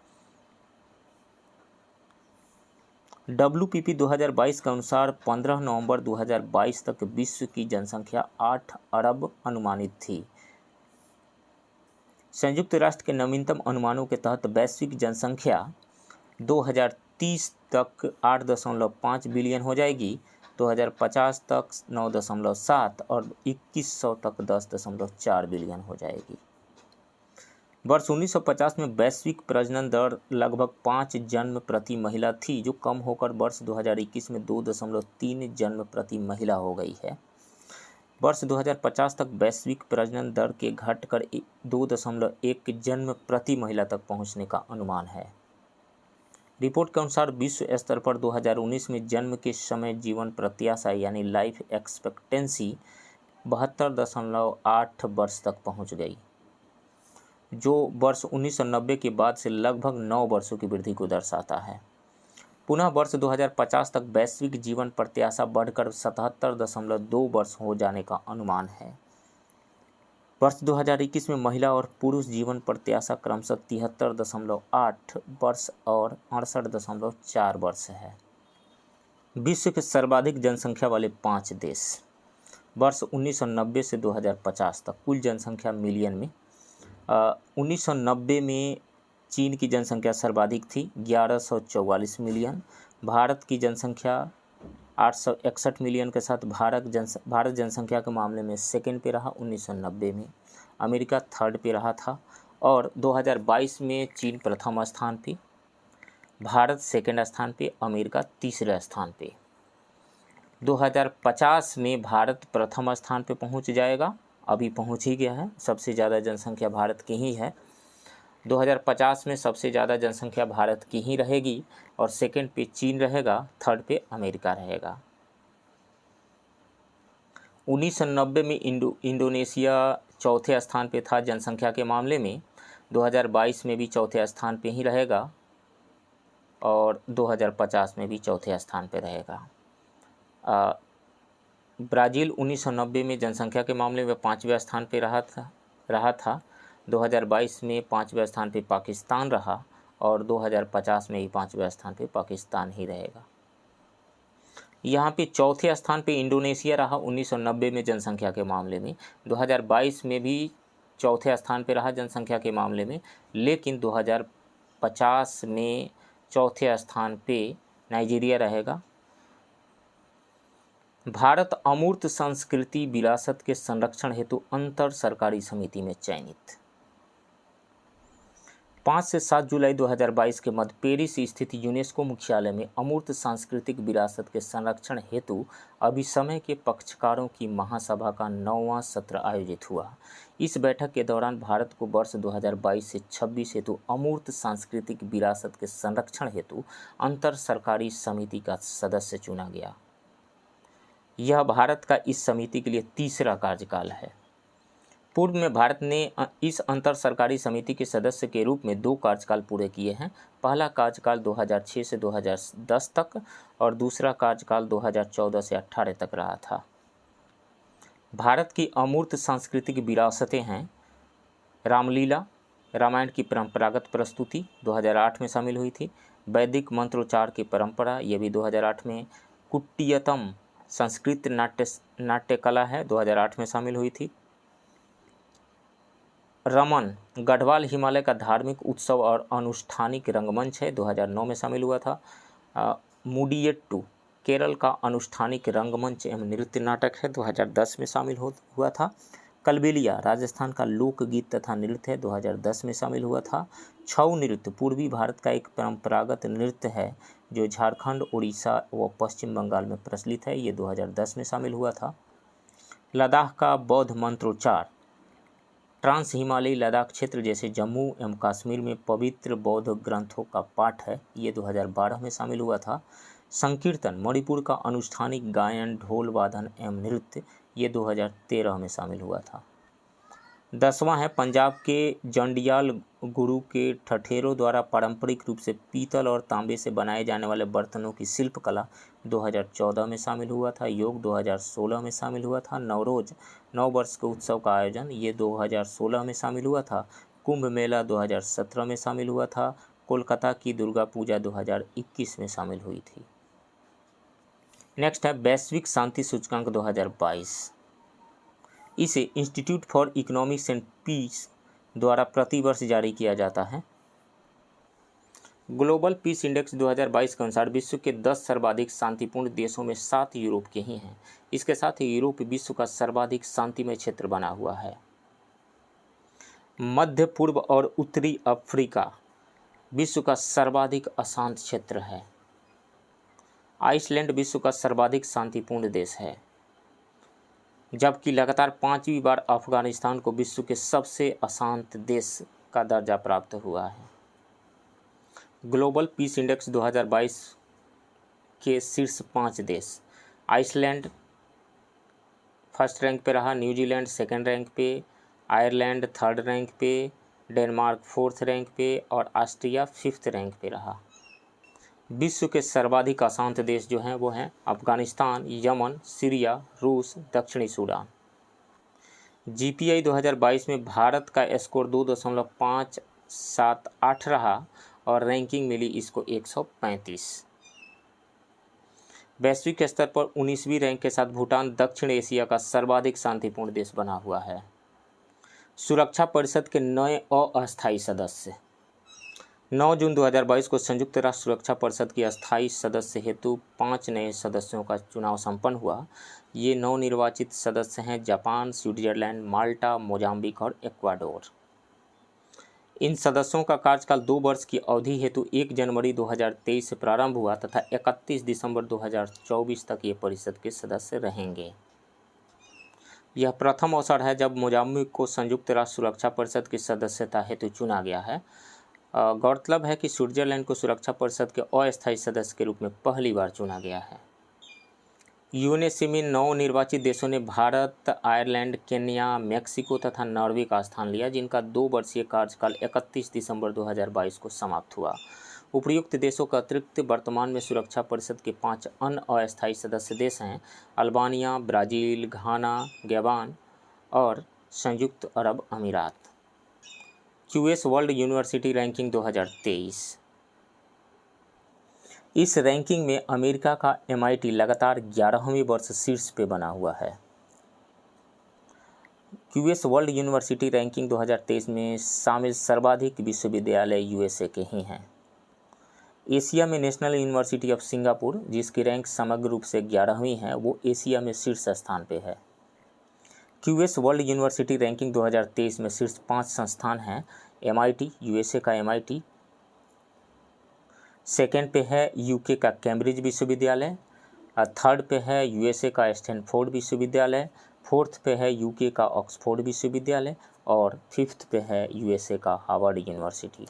WPP 2022 के अनुसार 15 नवंबर 2022 तक विश्व की जनसंख्या 8 अरब अनुमानित थी। संयुक्त राष्ट्र के नवीनतम अनुमानों के तहत वैश्विक जनसंख्या 2030 तक 8.5 बिलियन हो जाएगी, 2050 तक 9.7 और 2100 तक 10.4 बिलियन हो जाएगी। वर्ष 1950 में वैश्विक प्रजनन दर लगभग 5 जन्म प्रति महिला थी, जो कम होकर वर्ष 2021 में 2.3 जन्म प्रति महिला हो गई है। वर्ष 2050 तक वैश्विक प्रजनन दर के घटकर 2.1 जन्म प्रति महिला तक पहुंचने का अनुमान है। रिपोर्ट के अनुसार विश्व स्तर पर 2019 में जन्म के समय जीवन प्रत्याशा यानी लाइफ एक्सपेक्टेंसी 72.8 वर्ष तक पहुंच गई, जो वर्ष 1990 के बाद से लगभग 9 वर्षों की वृद्धि को दर्शाता है। पुनः वर्ष 2050 तक वैश्विक जीवन प्रत्याशा बढ़कर 77.2 वर्ष हो जाने का अनुमान है। वर्ष 2021 में महिला और पुरुष जीवन प्रत्याशा क्रमशः 73.8 वर्ष और 68.4 वर्ष है। विश्व के सर्वाधिक जनसंख्या वाले 5 देश। वर्ष 1990 से 2050 तक कुल जनसंख्या मिलियन में 1990 में चीन की जनसंख्या सर्वाधिक थी 1144 मिलियन। भारत की जनसंख्या 861 मिलियन के साथ भारत जनसंख्या के मामले में सेकंड पे रहा 1990 में। अमेरिका थर्ड पे रहा था और 2022 में चीन प्रथम स्थान पे, भारत सेकंड स्थान पे, अमेरिका तीसरे स्थान पे। 2050 में भारत प्रथम स्थान पे पहुंच जाएगा, अभी पहुंच ही गया है। सबसे ज़्यादा जनसंख्या भारत की ही है। 2050 में सबसे ज़्यादा जनसंख्या भारत की ही रहेगी और सेकंड पे चीन रहेगा, थर्ड पे अमेरिका रहेगा। 1990 में इंडोनेशिया चौथे स्थान पे था जनसंख्या के मामले में। 2022 में भी चौथे स्थान पे ही रहेगा और 2050 में भी चौथे स्थान पे रहेगा। ब्राज़ील 1990 में जनसंख्या के मामले में 5वें स्थान पे रहा था। 2022 में 5वें स्थान पे पाकिस्तान रहा और 2050 में भी 5वें स्थान पे पाकिस्तान ही रहेगा। यहाँ पे चौथे स्थान पे इंडोनेशिया रहा 1990 में जनसंख्या के मामले में। 2022 में भी चौथे स्थान पे रहा जनसंख्या के मामले में, लेकिन 2050 में चौथे स्थान पे नाइजीरिया रहेगा। भारत अमूर्त संस्कृति विरासत के संरक्षण हेतु अंतर सरकारी समिति में चयनित। 5 से 7 जुलाई 2022 के मध्य पेरिस स्थित यूनेस्को मुख्यालय में अमूर्त सांस्कृतिक विरासत के संरक्षण हेतु अभिसमय के पक्षकारों की महासभा का 9वां सत्र आयोजित हुआ। इस बैठक के दौरान भारत को वर्ष 2022 से 26 हेतु अमूर्त सांस्कृतिक विरासत के संरक्षण हेतु अंतर सरकारी समिति का सदस्य चुना गया। यह भारत का इस समिति के लिए तीसरा कार्यकाल है। पूर्व में भारत ने इस अंतर सरकारी समिति के सदस्य के रूप में 2 कार्यकाल पूरे किए हैं। पहला कार्यकाल 2006 से 2010 तक और दूसरा कार्यकाल 2014 से 18 तक रहा था। भारत की अमूर्त सांस्कृतिक विरासतें हैं रामलीला, रामायण की परंपरागत प्रस्तुति 2008 में शामिल हुई थी। वैदिक मंत्रोच्चार की परंपरा, ये भी 2008 में। कुट्टियतम संस्कृत नाट्य कला है, 2008 में शामिल हुई थी। रमन गढ़वाल हिमालय का धार्मिक उत्सव और अनुष्ठानिक रंगमंच है, 2009 में शामिल हुआ था। मुडियट्टू केरल का अनुष्ठानिक रंगमंच एवं नृत्य नाटक है, 2010 में शामिल हुआ था। कलबेलिया राजस्थान का लोकगीत तथा नृत्य है, 2010 में शामिल हुआ था। छऊ नृत्य पूर्वी भारत का एक परंपरागत नृत्य है जो झारखंड, उड़ीसा व पश्चिम बंगाल में प्रचलित है, ये 2010 में शामिल हुआ था। लद्दाख का बौद्ध मंत्रोच्चार ट्रांस हिमालयी लद्दाख क्षेत्र जैसे जम्मू एवं कश्मीर में पवित्र बौद्ध ग्रंथों का पाठ है, ये 2012 में शामिल हुआ था। संकीर्तन मणिपुर का अनुष्ठानिक गायन, ढोल वादन एवं नृत्य, ये 2013 में शामिल हुआ था। 10वां है पंजाब के जंडियाल गुरु के ठठेरों द्वारा पारंपरिक रूप से पीतल और तांबे से बनाए जाने वाले बर्तनों की शिल्पकला, 2014 में शामिल हुआ था। योग 2016 में शामिल हुआ था। नवरोज 9 वर्ष के उत्सव का आयोजन, ये 2016 में शामिल हुआ था। कुंभ मेला 2017 में शामिल हुआ था। कोलकाता की दुर्गा पूजा 2021 में शामिल हुई थी। नेक्स्ट है वैश्विक शांति सूचकांक 2022। इसे Institute for Economics and Peace द्वारा प्रतिवर्ष जारी किया जाता है। ग्लोबल पीस इंडेक्स 2022 के अनुसार विश्व के 10 सर्वाधिक शांतिपूर्ण देशों में 7 यूरोप के ही हैं। इसके साथ ही यूरोप विश्व का सर्वाधिक शांतिमय क्षेत्र बना हुआ है। मध्य पूर्व और उत्तरी अफ्रीका विश्व का सर्वाधिक अशांत क्षेत्र है। आइसलैंड विश्व का सर्वाधिक शांतिपूर्ण देश है, जबकि लगातार 5वीं बार अफगानिस्तान को विश्व के सबसे अशांत देश का दर्जा प्राप्त हुआ है। ग्लोबल पीस इंडेक्स 2022 के शीर्ष 5 देश: आइसलैंड फर्स्ट रैंक पे रहा, न्यूजीलैंड सेकंड रैंक पे, आयरलैंड थर्ड रैंक पे, डेनमार्क फोर्थ रैंक पे और ऑस्ट्रिया 5th रैंक पे रहा। विश्व के सर्वाधिक अशांत देश जो हैं वो हैं अफगानिस्तान, यमन, सीरिया, रूस, दक्षिणी सूडान। जीपीआई 2022 में भारत का स्कोर 2.578 रहा और रैंकिंग मिली इसको 135। वैश्विक स्तर पर 19वीं रैंक के साथ भूटान दक्षिण एशिया का सर्वाधिक शांतिपूर्ण देश बना हुआ है। सुरक्षा परिषद के नए अस्थायी सदस्य: 9 जून 2022 को संयुक्त राष्ट्र सुरक्षा परिषद की अस्थायी सदस्य हेतु 5 नए सदस्यों का चुनाव संपन्न हुआ। ये नवनिर्वाचित सदस्य हैं जापान, स्विट्जरलैंड, माल्टा, मोजाम्बिक और इक्वाडोर। इन सदस्यों का कार्यकाल 2 वर्ष की अवधि हेतु 1 जनवरी 2023 से प्रारंभ हुआ तथा 31 दिसंबर 2024 तक ये परिषद के सदस्य रहेंगे। यह प्रथम अवसर है जब मोजाम्बिक को संयुक्त राष्ट्र सुरक्षा परिषद की सदस्यता हेतु चुना गया है। गौरतलब है कि स्विट्जरलैंड को सुरक्षा परिषद के अस्थायी सदस्य के रूप में पहली बार चुना गया है। यूएनएससी में नवनिर्वाचित देशों ने भारत, आयरलैंड, केन्या, मेक्सिको तथा नॉर्वे का स्थान लिया, जिनका 2 वर्षीय कार्यकाल 31 दिसंबर 2022 को समाप्त हुआ। उपर्युक्त देशों का अतिरिक्त वर्तमान में सुरक्षा परिषद के 5 अन्य अस्थायी सदस्य देश हैं अल्बानिया, ब्राज़ील, घाना, गैबान और संयुक्त अरब अमीरात। QS world university ranking 2023। इस रैंकिंग में अमेरिका का MIT लगातार 11वें वर्ष शीर्ष पे बना हुआ है। क्यूएस वर्ल्ड यूनिवर्सिटी रैंकिंग 2023 में शामिल सर्वाधिक विश्वविद्यालय USA के ही हैं। एशिया में नेशनल यूनिवर्सिटी ऑफ सिंगापुर, जिसकी रैंक समग्र रूप से 11वीं है, वो एशिया में शीर्ष स्थान पे है। क्यूएस वर्ल्ड यूनिवर्सिटी रैंकिंग 2023 में शीर्ष 5 संस्थान हैं MIT, USA का MIT, सेकेंड पे है UK का कैम्ब्रिज विश्वविद्यालय, थर्ड पे है USA का स्टैनफोर्ड विश्वविद्यालय, फोर्थ पे है UK का ऑक्सफोर्ड विश्वविद्यालय और 5th पे है USA का हार्वर्ड यूनिवर्सिटी।